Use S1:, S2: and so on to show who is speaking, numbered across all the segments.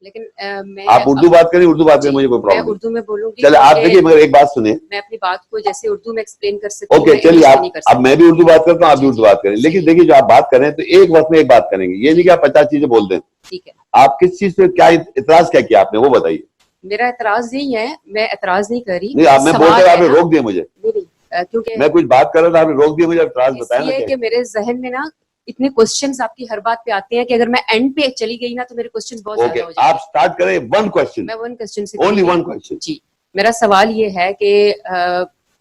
S1: لیکن
S2: آپ اردو بات کریں، اردو بات کریں، مجھے کوئی پرابلم نہیں.
S1: میں اردو میں بولوں گی.
S2: چلے آپ دیکھیے مگر ایک بات سنیں.
S1: میں اپنی بات کو جیسے اردو میں ایکسپلین کر سکتی ہوں.
S2: اوکے چلیے اب میں بھی اردو بات کرتا ہوں، آپ بھی اردو بات کریں. لیکن دیکھیے جو آپ بات کریں تو ایک وقت میں ایک بات کریں گے، یہ نہیں کہ آپ 50 چیزیں بول دیں.
S1: ٹھیک ہے.
S2: آپ کس چیز پہ کیا اعتراض کیا کیا آپ نے وہ بتائیے.
S1: میرا اعتراض نہیں ہے، میں اعتراض نہیں کر رہی.
S2: نہیں آپ میں بولتے ہوئے آپ نے روک دیا مجھے.
S1: کیونکہ
S2: میں کچھ بات کر رہا تھا، آپ نے روک دیا مجھے. اعتراض بتایا نا
S1: کہ میرے ذہن میں نا اتنے کوسچنز آپ کی ہر بات پہ آتے ہیں کہ اگر میں اینڈ پہ چلی گئی نا تو میرے کوسچنز بہت زیادہ ہو جائیں گے.
S2: آپ سٹارٹ کریں ون کوسچن.
S1: میں ون کوسچن سے
S2: اونلی ون کوسچن.
S1: جی میرا سوال یہ ہے کہ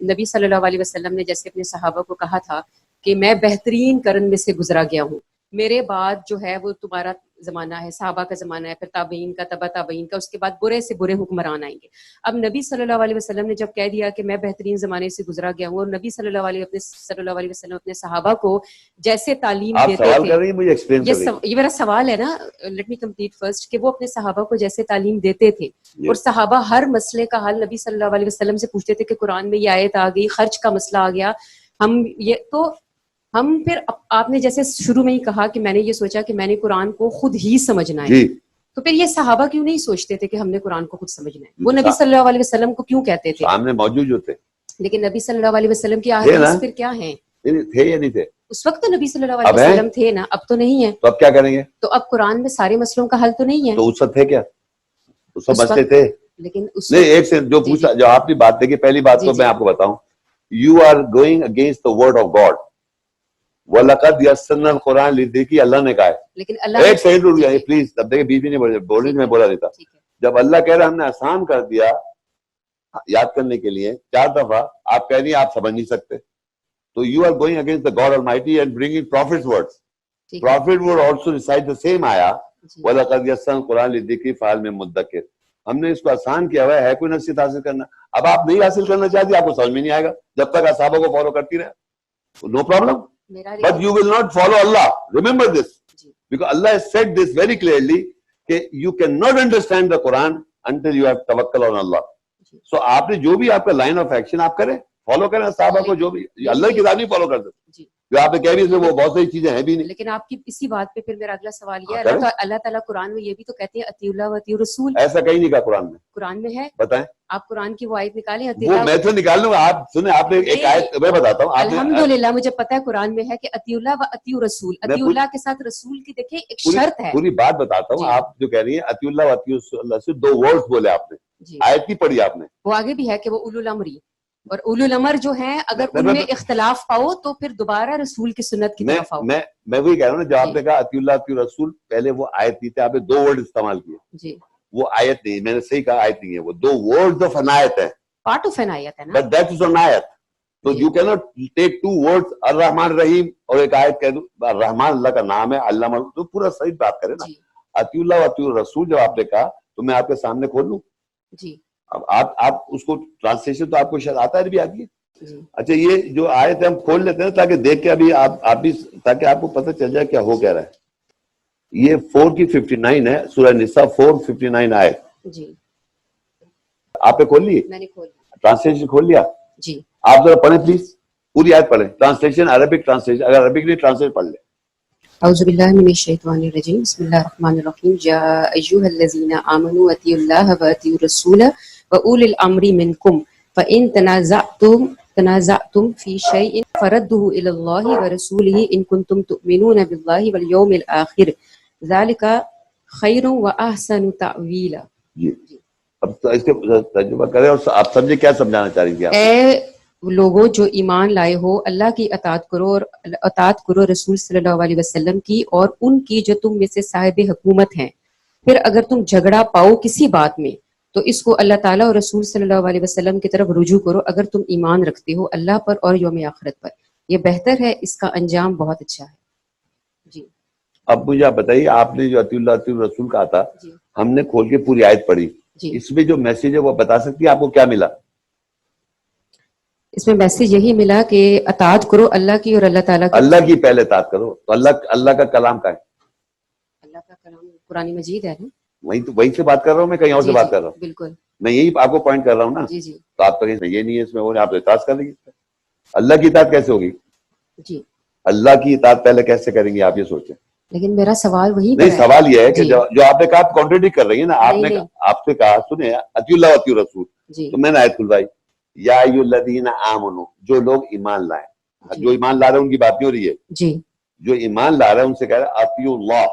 S1: نبی صلی اللہ علیہ وسلم نے جیسے اپنے صحابہ کو کہا تھا کہ میں بہترین قرن میں سے گزرا گیا ہوں، میرے بعد جو ہے وہ تمہارا زمانہ ہے، صحابہ کا زمانہ ہے، پھر تابعین کا، تبع تابعین کا، اس کے بعد برے سے برے حکمران آئیں گے. اب نبی صلی اللہ علیہ وسلم نے جب کہہ دیا کہ میں بہترین زمانے سے گزرا گیا ہوں، اور نبی صلی اللہ علیہ وسلم اپنے صحابہ کو جیسے تعلیم دیتے تھے.
S2: آپ سوال کر رہی ہیں مجھے ایکسپلین کر رہی ہیں.
S1: یہ میرا سوال ہے نا، لیٹ می کمپلیٹ فرسٹ، کہ وہ اپنے صحابہ کو جیسے تعلیم دیتے تھے اور صحابہ ہر مسئلے کا حل نبی صلی اللہ علیہ وسلم سے پوچھتے تھے کہ قرآن میں یہ آیت آ گئی، خرچ کا مسئلہ آ گیا، ہم پھر آپ نے جیسے شروع میں ہی کہا کہ میں نے یہ سوچا کہ میں نے قرآن کو خود ہی سمجھنا ہے. تو پھر یہ صحابہ کیوں نہیں سوچتے تھے کہ ہم نے قرآن کو خود سمجھنا ہے؟ وہ نبی صلی اللہ علیہ وسلم کو کیوں کہتے تھے؟
S2: سامنے موجود جو تھے.
S1: لیکن نبی صلی اللہ علیہ وسلم کی احادیث پھر کیا ہیں؟
S2: تھے یا نہیں تھے؟
S1: اس وقت تو نبی صلی اللہ علیہ وسلم تھے نا، اب تو نہیں ہے.
S2: تو اب کیا کریں گے؟
S1: تو اب قرآن میں سارے مسئلوں کا حل تو نہیں ہے.
S2: تو اس وقت تھے کیا؟ اس وقت مسئلے تھے.
S1: لیکن
S2: نہیں ایک سے جو پوچھا، جو آپ نے بات دیکھی، پہلی بات تو میں آپ کو بتاؤں، you are going against the word of God. وَلَقَدْ يَسَّرْنَا الْقُرْآنَ لِلذِّكْرِ، اللہ نے کہا ہے.
S1: لیکن اللہ
S2: ایک سیکنڈ رک جائیے پلیز. اب دیکھیں بیچ میں نہیں بول رہی، میں بولا دیتا. جب اللہ کہہ رہا ہم نے آسان کر دیا یاد کرنے کے لیے 4 دفعہ، آپ کہہ رہی ہیں آپ سمجھ نہیں سکتے. تو you are going against the God almighty and bringing prophet words. Prophet word also recite the same آیا وَلَقَدْ يَسَّرْنَا الْقُرْآنَ لِلذِّكْرِ فَهَلْ مِن مُدَّكِرٍ. ہم نے اس کو آسان کیا ہوا ہے کوئی نصیحت حاصل کرنا. اب آپ نہیں حاصل کرنا چاہتی، آپ کو سمجھ میں نہیں آئے گا جب تک اصحابہ کو فالو کرتی رہے. No problem. But you will not follow Allah. Remember this. Because Allah has said this very clearly that you cannot understand the Quran until you have tawakkal on Allah. So آپ نے جو بھی آپ کا line of action آپ کریں، follow کریں صحابہ کو، جو بھی اللہ کی کتاب نہیں فالو کر سکتے. جو آپ نے کہہ بھی اس میں وہ بہت ساری چیزیں ہیں بھی نہیں.
S1: لیکن آپ کی اسی بات پہ پھر میرا اگلا سوال یہ ہے، اللہ تعالیٰ قرآن میں یہ بھی تو کہتے ہیں اطیعوا اللہ و اطیعوا الرسول.
S2: ایسا کہیں نہیں کہا قرآن میں.
S1: قرآن میں ہے،
S2: بتائیں. آپ
S1: قرآن کی وہ آیت نکالیں.
S2: وہ میں تو نکال لوں گا، آپ سنیں. آپ نے ایک آیت میں بتاتا ہوں.
S1: الحمدللہ مجھے پتا ہے قرآن میں ہے کہ اطیعوا اللہ و اطیعوا الرسول. اطیعوا اللہ کے ساتھ رسول کی دیکھیں ایک شرط ہے.
S2: پوری بات بتاتا ہوں. آپ جو کہہ رہی ہیں اطیعوا اللہ و اطیعوا الرسول، 2 ورڈز بولے آپ نے، آیت نہیں پڑھی آپ نے. وہ
S1: آگے بھی ہے کہ وہ اولو الامر، اور اولو الامر جو ہیں اگر ان میں اختلاف پاؤ تو پھر دوبارہ رسول کی سنت کی طرف آؤ.
S2: میں وہی کہہ رہا ہوں نا، جو آپ نے کہا اطیعوا اللہ اطیعوا الرسول، پہلے وہ آیت نہیں تھی، آپ نے 2 ورڈ استعمال کیے. وہ آیت نہیں، میں نے صحیح کہا آیت نہیں ہے، وہ 2 ورڈز آف ان آیت ہے.
S1: پارٹ آف ان آیت ہے نا.
S2: بٹ دیٹ از ان آیت. تو یو کی ناٹ ٹیک 2 ورڈز الرحمن الرحیم اور ایک آیت کہہ دو الرحمن اللہ کا نام ہے، علامہ تو پورا صحیح بات کرے نا. اطیعوا اللہ و اطیعوا الرسول جب آپ نے کہا تو میں آپ کے سامنے کھول لوں.
S1: جی
S2: اب آپ اس کو ٹرانسلیشن تو آپ کو شاید آتا ہے بھی آتی ہے. اچھا یہ جو آیت ہے ہم کھول لیتے ہیں تاکہ دیکھ کے ابھی آپ بھی، تاکہ آپ کو پتہ چل جائے کیا ہو کیا رہا ہے. یہ 4 کی 59 ہے، سورہ نساء 4:59 آیت.
S1: جی
S2: آپ نے کھول لی؟
S1: میں نے کھول لیا.
S2: ٹرانسلیشن کھول لیا؟
S1: جی.
S2: آپ ذرا پڑھیں پلیز، پوری آیت پڑھیں. ٹرانسلیشن عربک ٹرانسلیشن، اگر عربک نہیں ٹرانسلیٹ پڑھ لیں.
S1: اعوذ باللہ من الشیطان الرجیم، بسم اللہ الرحمن الرحیم. یا ایھا الذین آمنوا اطیعوا اللہ و اطیعوا الرسول و اولی الامر منکم فإن تنازعتم فی شیء فردوه الی اللہ ورسولہ ان کنتم تؤمنون باللہ والیوم الآخر ذلک خیر واحسن تأویلا.
S2: جی اب اس کے ترجمہ کریں اور آپ سمجھے کیا سمجھانا چاہ رہی ہیں.
S1: اے لوگوں جو ایمان لائے ہو، اللہ کی اطاعت کرو اور اطاعت کرو رسول صلی اللہ علیہ وسلم کی اور ان کی جو تم میں سے صاحب حکومت ہیں. پھر اگر تم جھگڑا پاؤ کسی بات میں تو اس کو اللہ تعالیٰ اور رسول صلی اللہ علیہ وسلم کی طرف رجوع کرو اگر تم ایمان رکھتے ہو اللہ پر اور یوم آخرت پر، یہ بہتر ہے، اس کا انجام بہت اچھا ہے. جی
S2: اب مجھے آپ بتائیے، آپ نے جو اطیعوا اللہ اطیعوا الرسول کہا تھا، ہم نے کھول کے پوری آیت پڑھی. اس میں جو میسج ہے وہ بتا سکتی ہے آپ کو کیا ملا؟
S1: اس میں میسج یہی ملا کہ اطاعت کرو اللہ کی اور اللہ تعالیٰ کی.
S2: اللہ کی پہلے اطاعت کرو. تو اللہ کا کلام کا ہے،
S1: اللہ کا کلام قرآن مجید ہے نا.
S2: وہیں سے بات کر رہا ہوں میں، کہیں اور سے بات کر رہا ہوں.
S1: بالکل
S2: میں یہی آپ کو پوائنٹ کر رہا ہوں نا.
S1: جی جی.
S2: تو آپ تو یہ نہیں ہے اس میں، وہ آپ اطاعت کر لیں گے. اللہ کی اطاعت کیسے ہوگی؟
S1: جی
S2: اللہ کی اطاعت پہلے کیسے کریں گے آپ یہ سوچیں.
S1: لیکن میرا سوال وہی
S2: نہیں، سوال یہ ہے کہ
S1: جی
S2: جو آپ نے کہا آپ کانٹریڈکٹ کر رہی ہیں نا. آپ نے
S1: نہیں
S2: آپ سے کہا سنیں اطیعوا اللہ واطیعوا الرسول،
S1: جی
S2: تو میں نے آیت کھلوائی یا ایھا الذین آمنوا، جو لوگ ایمان لائیں.
S1: جی
S2: جو ایمان لا رہے ہیں ان کی بات نہیں ہو رہی ہے.
S1: جی
S2: جو ایمان لا رہے ہیں ان سے کہہ رہے ہیں اطیعوا اللہ،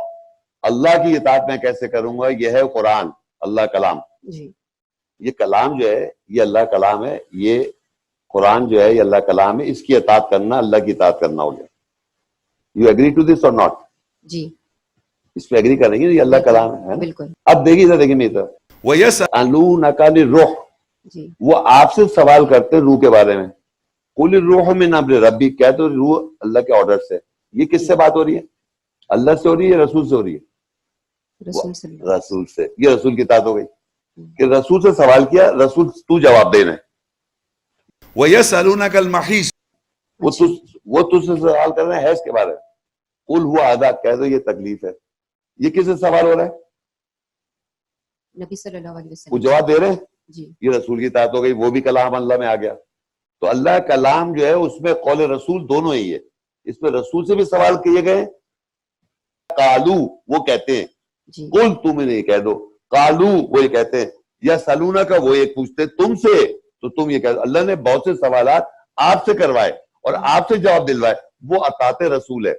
S2: اللہ کی اطاعت میں کیسے کروں گا؟ یہ ہے قرآن، اللہ کلام.
S1: جی
S2: یہ کلام جو ہے یہ اللہ کلام ہے. یہ قرآن جو ہے یہ اللہ کلام ہے. اس کی اطاعت کرنا اللہ کی اطاعت کرنا ہو گیا. یو ایگری ٹو دس اور ناٹ؟
S1: جی
S2: اس پہ ایگری کریں گے یہ اللہ کلام ہے نا.
S1: بالکل.
S2: اب دیکھیے ذرا، دیکھیے میری طرف. وَيَسْأَلُونَكَ عَنِ الرُّوحِ،
S1: جی
S2: وہ آپ سے سوال کرتے ہیں روح کے بارے میں. قُلِ الرُّوحُ مِنْ أَمْرِ رَبِّي، کہتے ہیں روح اللہ کے آرڈر سے. یہ کس سے بات ہو رہی ہے؟ اللہ سے ہو رہی ہے یا رسول سے ہو رہی ہے؟
S1: رسول صلی اللہ علیہ
S2: رسول سے. یہ رسول کی اطاعت ہو گئی کہ رسول سے سوال کیا، رسول تو جواب دینا ہے.
S3: وَيَسْأَلُونَكَ الْمَحِيصِ،
S2: وہ تجھ سے سوال کر رہے ہیں حیض کے بارے میں. قُلْ هُوَ أَذًى، کہہ دو یہ تکلیف ہے. یہ کس سے سوال ہو رہا ہے؟
S1: نبی صلی اللہ علیہ وسلم.
S2: وہ جواب دے رہے ہیں.
S1: جی
S2: یہ رسول کی اطاعت ہو گئی. وہ بھی کلام اللہ میں آ گیا. تو اللہ کلام جو ہے اس میں قول رسول دونوں ہی ہے. اس میں رسول سے بھی سوال کیے گئے. قالو وہ کہتے ہیں،
S1: جی
S2: قل تم انہیں کہہ دو. قالو وہ یہ کہتے ہیں. یا سلونا کا وہ یہ پوچھتے تم سے، تو تم یہ کہہ دو. اللہ نے بہت سے سوالات آپ سے کروائے اور آپ سے جواب دلوائے. وہ اطاعت رسول ہے.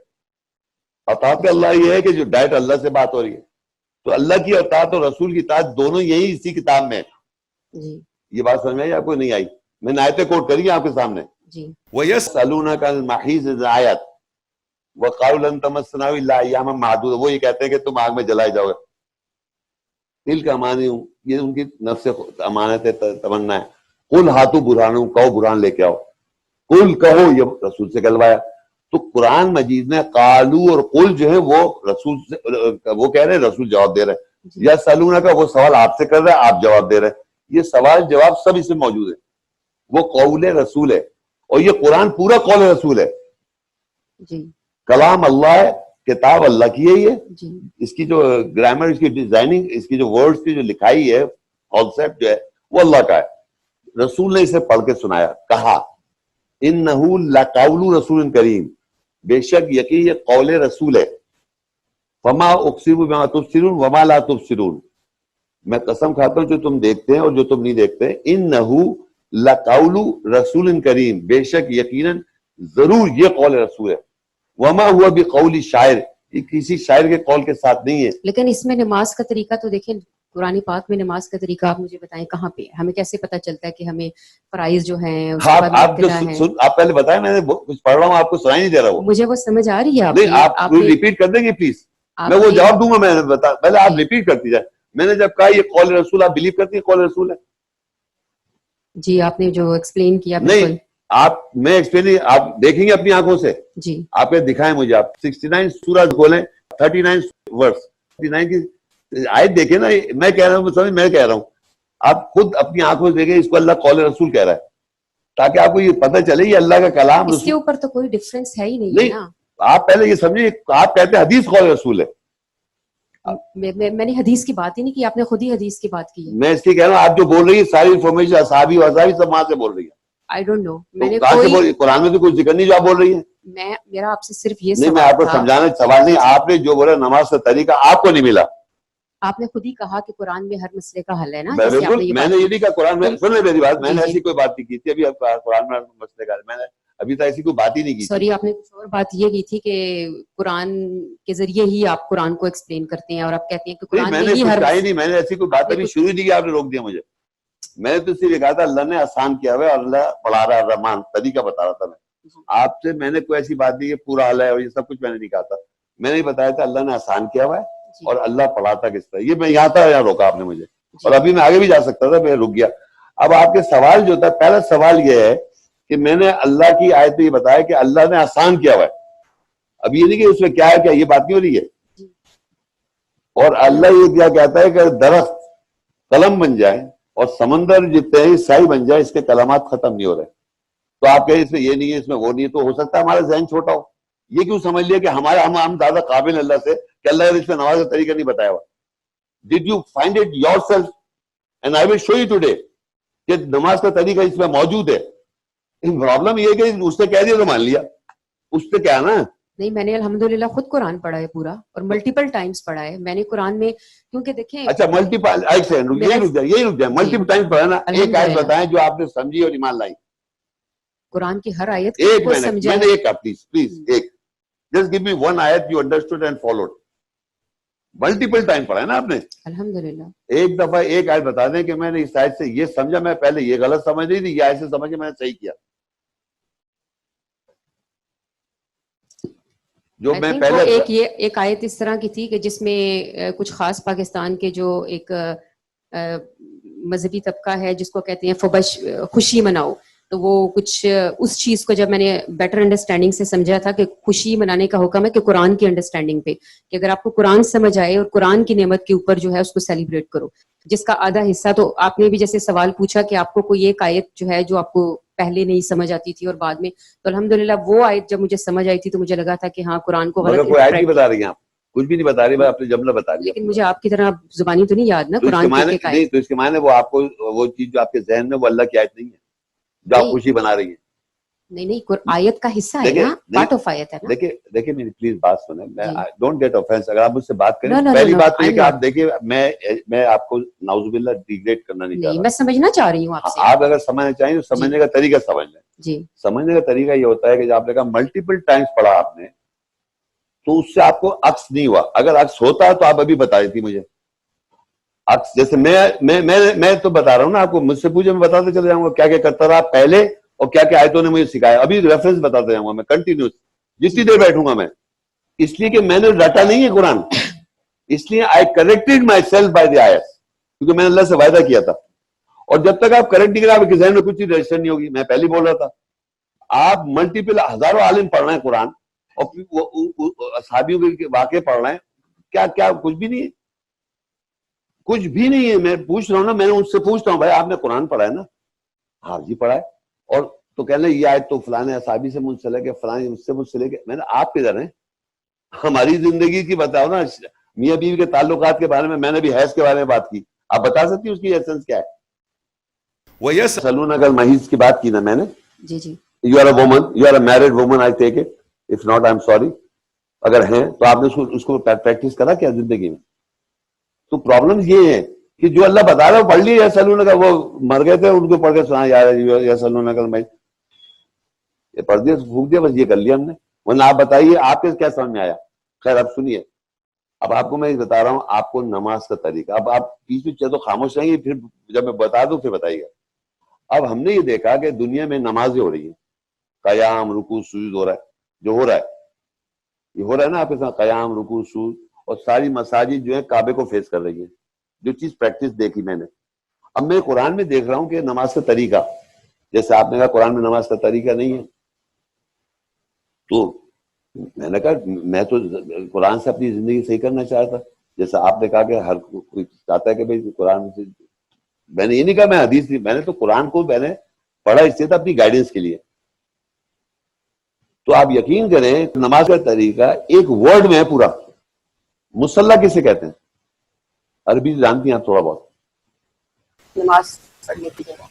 S2: اطاعت اللہ یہ ہے کہ جو ڈائریکٹ اللہ سے بات ہو رہی ہے. تو اللہ کی اطاعت اور رسول کی اطاعت دونوں یہی اسی کتاب میں.
S1: جی
S2: یہ بات سمجھ میں آئی آپ کو؟ نہیں آئی؟ میں نے آیتیں کوٹ کری آپ کے سامنے.
S1: جی
S2: وَيَسْأَلُونَكَ عَنِ الْمَحِيضِ آیت وَقَالُوا لَن تَمَسَّنَا إِلَّا أَيَّامًا مَّعْدُودَةً، وہ یہ کہتے ہیں کہ تم آگ میں جلائے جاؤ گے. دل کا امانی ہوں، یہ ان کی نفس امانت ہے، تمنا ہے. قُلْ ہاتھو برہانہم، کہو برہان لے کے آؤ. قُلْ کہو، یہ رسول سے کہلوایا. تو قرآن مجید میں قالو اور قل جو ہے وہ رسول سے، وہ کہہ رہے ہیں رسول جواب دے رہے ہیں. یا سلونا کا وہ سوال آپ سے کر رہے ہیں، آپ جواب دے رہے ہیں. یہ سوال جواب سب اس میں موجود ہے. وہ قول رسول ہے اور یہ قرآن پورا قول رسول ہے.
S1: جی
S2: کلام اللہ ہے، کتاب اللہ کی ہے. یہ
S1: جی
S2: اس کی جو گرامر، اس کی ڈیزائننگ، اس کی جو ورڈز کی جو لکھائی ہے، کانسیپٹ جو ہے وہ اللہ کا ہے. رسول نے اسے پڑھ کے سنایا، کہا انہو لقول رسول کریم، بے شک یقین یہ قول رسول ہے. فما اقسم بما تبصرون وما لا تبصرون، میں قسم کھاتا ہوں جو تم دیکھتے ہیں اور جو تم نہیں دیکھتے. انہو لقول رسول کریم، بے شک یقیناً ضرور یہ قول رسول ہے. وما ہوا بقول شاعر، یہ کسی شاعر کے قول کے ساتھ نہیں ہے.
S1: لیکن اس میں نماز کا طریقہ تو دیکھیں، قرآن پاک میں نماز کا طریقہ آپ مجھے بتائیں کہاں پہ؟ ہمیں کیسے پتا چلتا ہے کہ ہمیں فرائض جو ہیں اس کے بعد ابتدا ہے؟
S2: آپ پہلے بتائیں، میں نے کچھ پڑھ رہا ہوں، آپ کو سنائی نہیں دے رہا. وہ
S1: مجھے وہ سمجھ آ رہی ہے
S2: نہیں، آپ ریپیٹ کر دیں گے پلیز. میں وہ جواب دوں گا. میں نے بتا پہلے آپ ریپیٹ کرتی جائیں. میں نے جب کہا یہ قول رسول، آپ بلیو کرتی ہیں قول رسول ہے؟
S1: جی آپ نے جو ایکسپلین کیا
S2: نہیں، آپ میں ایکسپلین آپ دیکھیں گے اپنی آنکھوں سے.
S1: جی
S2: آپ دکھائیں مجھے. آپ 69 سورہ کھولیں، 39 ورس 39 کی آیت دیکھیں نا. میں کہہ رہا ہوں سمجھ، میں کہہ رہا ہوں، آپ خود اپنی آنکھوں سے دیکھیں. اس کو اللہ قول رسول کہہ رہا ہے تاکہ آپ کو یہ پتہ چلے یہ اللہ کا کلام.
S1: اس کے اوپر تو کوئی ڈفرینس ہے ہی نہیں نا.
S2: آپ پہلے یہ سمجھیں، آپ کہتے ہیں حدیث قول رسول ہے.
S1: میں نے حدیث کی بات ہی نہیں کی، آپ نے خود ہی حدیث کی بات کی ہے.
S2: میں اس کی کہہ رہا ہوں، آپ جو بول رہی ہے ساری انفارمیشن اصحابی وصحابی سب وہاں سے بول رہی ہے.
S1: آئی ڈونٹ نو، میں نے
S2: قرآن میں تو کوئی ذکر نہیں جو آپ بول رہی ہیں.
S1: میرا آپ سے صرف یہ
S2: نہیں، میں
S1: سوال
S2: آپ کو
S1: تھا.
S2: سمجھانا سوال نہیں. آپ نے جو بولا نماز کا طریقہ آپ کو نہیں ملا.
S1: آپ نے خود ہی کہا کہ قرآن میں ہر مسئلے کا حل ہے نا.
S2: بالکل، میں نے یہ نہیں کہا قرآن میں. سن لیں میری بات، میں نے ایسی کوئی بات نہیں کی تھی. ابھی قرآن میں مسئلے کا میں نے ابھی تک ایسی کوئی بات ہی نہیں کی.
S1: سوری، آپ نے کچھ اور بات یہ کی تھی کہ قرآن کے ذریعے ہی آپ قرآن کو ایکسپلین کرتے ہیں اور آپ کہتے ہیں کہ قرآن
S2: میں نے کچھ کہا ہی نہیں. میں نے ایسی کوئی بات ابھی شروع نہیں کی، آپ نے روک دیا مجھے. میں نے تو صرف یہ کہا تھا اللہ نے آسان کیا ہوا ہے اور اللہ پڑھا رہا ہے، الرحمن طریقہ بتا رہا تھا. میں آپ سے میں نے کوئی ایسی بات نہیں کہ پورا حل ہے اور یہ سب کچھ میں نے نہیں کہا تھا. میں نے بتایا تھا اللہ نے آسان کیا ہوا ہے اور اللہ پڑھاتا کس طرح. یہ میں یہاں تھا، یہاں روکا آپ نے مجھے. اور ابھی میں آگے بھی جا سکتا تھا، میں رک گیا. اب آپ کے سوال جو تھا، پہلا سوال یہ ہے کہ میں نے اللہ کی آیت میں یہ بتایا کہ اللہ نے آسان کیا ہوا ہے. اب یہ نہیں کہ اس میں کیا ہے، کیا یہ بات نہیں ہو رہی ہے. اور اللہ یہ کیا کہتا ہے کہ درخت قلم بن جائے اور سمندر جتنے ہیں سیاہی بن جائے، اس کے کلمات ختم نہیں ہو رہے. تو آپ کہیں اس میں یہ نہیں ہے، اس میں وہ نہیں ہے. تو ہو سکتا ہے ہمارا ذہن چھوٹا ہو. یہ کیوں سمجھ لیا کہ ہم زیادہ قابل اللہ سے کہ اللہ نے اس میں نماز کا طریقہ نہیں بتایا ہوا. Did you find it yourself? And I will show you today کہ نماز کا طریقہ اس میں موجود ہے. پرابلم یہ ہے کہ اس نے کہہ دیا تو مان لیا. اس سے کیا نا
S1: نہیں میں نے الحمدللہ خود قرآن پڑھا ہے پورا اور ملٹیپل ٹائمز پڑھا ہے میں نے قرآن میں, کیونکہ دیکھیں
S2: اچھا ملٹیپل, ایک سیکنڈ یہی رک جائے, ملٹیپل ٹائمز پڑھا نا, ایک آیت بتائیں جو آپ نے سمجھی اور ایمان لائی.
S1: قرآن کی ہر آیت
S2: ایک
S1: کو سمجھا
S2: میں
S1: ہے.
S2: نے ایک پلیز ایک, جسٹ گیو می ون آیت you understood and followed. Multiple time پڑھا ہے نا آپ نے
S1: الحمدللہ.
S2: ایک دفعہ ایک آیت بتا دیں کہ میں نے اس آیت سے یہ سمجھا, میں پہلے یہ غلط سمجھ رہی تھی, یہ آیت سے سمجھ کے میں نے صحیح کیا. جو میں پہلے
S1: ایک آیت اس طرح کی تھی کہ جس میں کچھ خاص پاکستان کے جو ایک مذہبی طبقہ ہے جس کو کہتے ہیں فبش, خوشی مناؤ, تو وہ کچھ اس چیز کو جب میں نے بیٹر انڈرسٹینڈنگ سے سمجھا تھا کہ خوشی منانے کا حکم ہے کہ قرآن کی انڈرسٹینڈنگ پہ, کہ اگر آپ کو قرآن سمجھ آئے اور قرآن کی نعمت کے اوپر جو ہے اس کو سیلیبریٹ کرو, جس کا آدھا حصہ تو آپ نے بھی جیسے سوال پوچھا کہ آپ کو کوئی ایک آیت جو ہے جو آپ کو پہلے نہیں سمجھ آتی تھی اور بعد میں, تو الحمدللہ وہ آیت جب مجھے سمجھ آئی تھی تو مجھے لگا تھا کہ ہاں قرآن کو غلط
S2: کوئی آیت نہیں بتا رہی ہیں آپ, کچھ بھی نہیں بتا رہی, آپ نے جملہ بتا دیا.
S1: لیکن مجھے آپ کی طرح زبانی تو نہیں یاد نا قرآن کی
S2: نہیں, تو اس کے معنی وہ آپ کو وہ چیز جو آپ کے ذہن میں وہ اللہ کی آیت نہیں ہے جو آپ خوشی بنا رہی ہیں. نہیں
S1: آیت کا حصہ ہے نا, پارٹ آف آیت ہے نا.
S2: دیکھیں میری پلیز بات سنیں, میں ڈونٹ گیٹ آفینس, اگر آپ مجھ سے بات کریں پہلی بات تو یہ کہ آپ دیکھیں میں آپ کو نعوذ باللہ ڈیگریڈ کرنا نہیں چاہ رہا,
S1: میں سمجھنا چاہ رہی ہوں آپ سے.
S2: آپ اگر سمجھنا چاہیں تو سمجھنے کا طریقہ سمجھ لیں. جی سمجھنے کا طریقہ یہ ہوتا ہے کہ جب آپ نے کہا ملٹیپل ٹائمز پڑھا آپ نے تو اس سے آپ کو عکس نہیں ہوا, اگر عکس ہوتا تو آپ ابھی بتا دیتی مجھے عکس. جیسے میں تو بتا رہا ہوں نا آپ کو, مجھ سے پوچھے میں بتاتے چلے جاؤں گا کیا کیا کرتا رہا پہلے اور کیا کیا آیتوں نے مجھے سکھایا, ابھی ریفرنس بتاتے جاؤں گا میں کنٹینیوس جتنی دیر بیٹھوں گا میں, اس لیے کہ میں نے رٹا نہیں ہے قرآن, اس لیے I corrected myself by the آیت, کیونکہ میں نے اللہ سے وعدہ کیا تھا. اور جب تک آپ کریکٹ نہیں کریں آپ کے ذہن میں کچھ چیز رجسٹر نہیں ہوگی. میں پہلے بول رہا تھا آپ ملٹیپل ہزاروں عالم پڑھ رہے ہیں قرآن اور صحابیوں کے واقعے پڑھ رہے ہیں, کیا کچھ بھی نہیں ہے, کچھ بھی نہیں ہے. میں پوچھ رہا ہوں نا, میں نے ان سے پوچھتا ہوں بھائی آپ نے قرآن پڑھا ہے نا؟ ہاں جی پڑھا ہے. اور تو کہنے یہ آیت تو فلانے صحابی سے منسلک ہے, فلانے اس سے منسلک ہے. میں نے آپ کدھر ہیں, ہماری زندگی کی بتاؤ نا, میاں بیوی کے تعلقات کے بارے میں نے بھی حیض کے بارے میں بات کی, آپ بتا سکتی ہیں اس کی ایسنس کیا ہے؟ وہ یہ سلون اگر محیض کی بات کی نا میں نے,
S1: جی جی
S2: you are a woman, you are a married woman, I take it, if not I'm sorry. اگر ہیں تو آپ نے اس کو پریکٹس کرا کیا زندگی میں؟ تو پرابلم یہ ہے کہ جو اللہ بتا رہا ہے وہ پڑھ لیے, یسألونک, وہ مر گئے تھے ان کو پڑھ کے سنا یار یسألونک المحیض, یہ پڑھ دیا پھونک دیا, بس یہ کر لیا ہم نے. ورنہ آپ بتائیے آپ کے کیا سمجھ میں آیا؟ خیر اب سنیے, اب آپ کو میں بتا رہا ہوں آپ کو نماز کا طریقہ. اب آپ بیچ میں تو خاموش رہیں گے, پھر جب میں بتا دوں پھر بتائیے گا. اب ہم نے یہ دیکھا کہ دنیا میں نمازیں ہو رہی ہیں, قیام رکوع سجود ہو رہا ہے, جو ہو رہا ہے یہ ہو رہا ہے نا آپ کے ساتھ, قیام رکوع سجود, اور ساری مساجد جو ہے کعبے کو فیس کر رہی ہیں, جو چیز پریکٹس دیکھی میں نے. اب میں قرآن میں دیکھ رہا ہوں کہ نماز کا طریقہ, جیسے آپ نے کہا قرآن میں نماز کا طریقہ نہیں ہے, تو میں نے کہا میں تو قرآن سے اپنی زندگی صحیح کرنا چاہتا. جیسا آپ نے کہا کہ ہر کوئی چاہتا ہے کہ بھائی قرآن سے, میں نے یہ نہیں کہا میں حدیث نہیں, میں نے تو قرآن کو میں نے پڑھا اس لیے تھا اپنی گائیڈنس کے لیے. تو آپ یقین کریں نماز کا طریقہ ایک ورڈ میں ہے پورا. مصلی کسے کہتے ہیں؟ عربی جانتی ہیں آپ تھوڑا بہت؟
S1: نماز پڑھنے کی جگہ.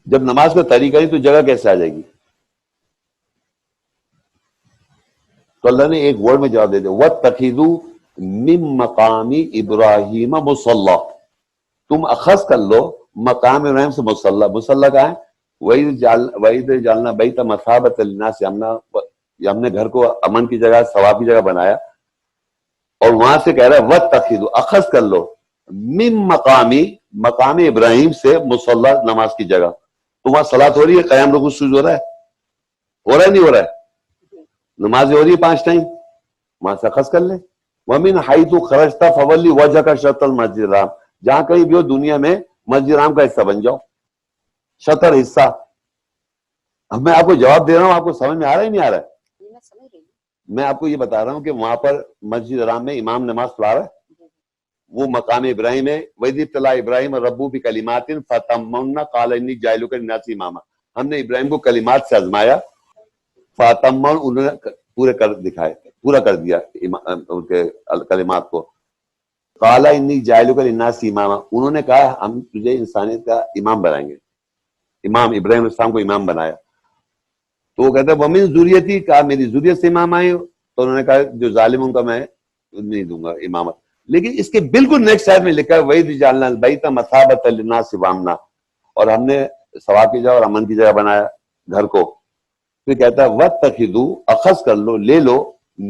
S2: جب نماز کا طریقہ نہیں تو جگہ کیسے آ جائے گی؟ تو اللہ نے ایک ورڈ میں جواب دے دیا, وَاتَّخِذُوا مِن مَقَامِ إِبْرَاهِيمَ مُصَلَّى, تم اخذ کر لو مقام ابراہیم سے مصلی. مصلی کہاں ہے؟ وَإِذْ جَعَلْنَا بَيْتَ مَثَابَةً لِلنَّاسِ, ہم نے گھر کو امن کی جگہ, ثواب کی جگہ بنایا. اور وہاں سے کہہ رہا ہے وَاتَّخِذُوا, اخذ کر لو من مقام ابراہیم سے مصلی, نماز کی جگہ. تو وہاں صلاۃ ہو رہی ہے, قیام رکوع سجود ہو رہا ہے نہیں ہو رہا ہے؟ نماز ہو رہی ہے 5 ٹائم, وہاں سے اخذ کر لے. وَمِنْ حَيْثُ خَرَجْتَ فَوَلِّ وَجْهَكَ شَطْرَ الْمَسْجِدِ الْحَرَامِ, جہاں کہیں بھی ہو دنیا میں مسجد حرام کا حصہ بن جاؤ, شطر حصہ. اب میں آپ کو جواب دے رہا ہوں, آپ کو سمجھ میں آ رہا ہے نہیں آ رہا ہے؟ میں آپ کو یہ بتا رہا ہوں کہ وہاں پر مسجد حرام میں امام نماز پڑھا رہا ہے, وہ مقام ابراہیم ہے. وَإِذِ ابْتَلَىٰ إِبْرَاهِيمَ رَبُّهُ بِكَلِمَاتٍ فَأَتَمَّهُنَّ قَالَ إِنِّي جَاعِلُكَ لِلنَّاسِ إِمَامًا. ہم نے ابراہیم کو کلمات سے آزمایا, فَأَتَمَّهُنَّ, انہوں نے پورے کر دکھائے, پورا کر دیا ان کے کلمات کو. قَالَ إِنِّي جَاعِلُكَ لِلنَّاسِ إِمَامًا, انہوں نے کہا ہم تجھے انسانیت کا امام بنائیں گے. امام ابراہیم السلام کو امام بنایا. تو وہ کہتا ہے ومن ذریتی، کہا میری ذریت سے امام آئے ہو، تو انہوں نے کہا جو ظالم ان کا میں نہیں دوں گا امامت. لیکن اس کے بالکل نیکسٹ آیت میں لکھا ہے وَإِذْ جَعَلْنَا الْبَيْتَ مَثَابَةً لِلنَّاسِ وَأَمْنًا، اور ہم نے ثواب کی جگہ اور امن کی جگہ بنایا گھر کو. پھر کہتا ہے وَاتَّخِذُوا، اخذ کر لو، لے لو،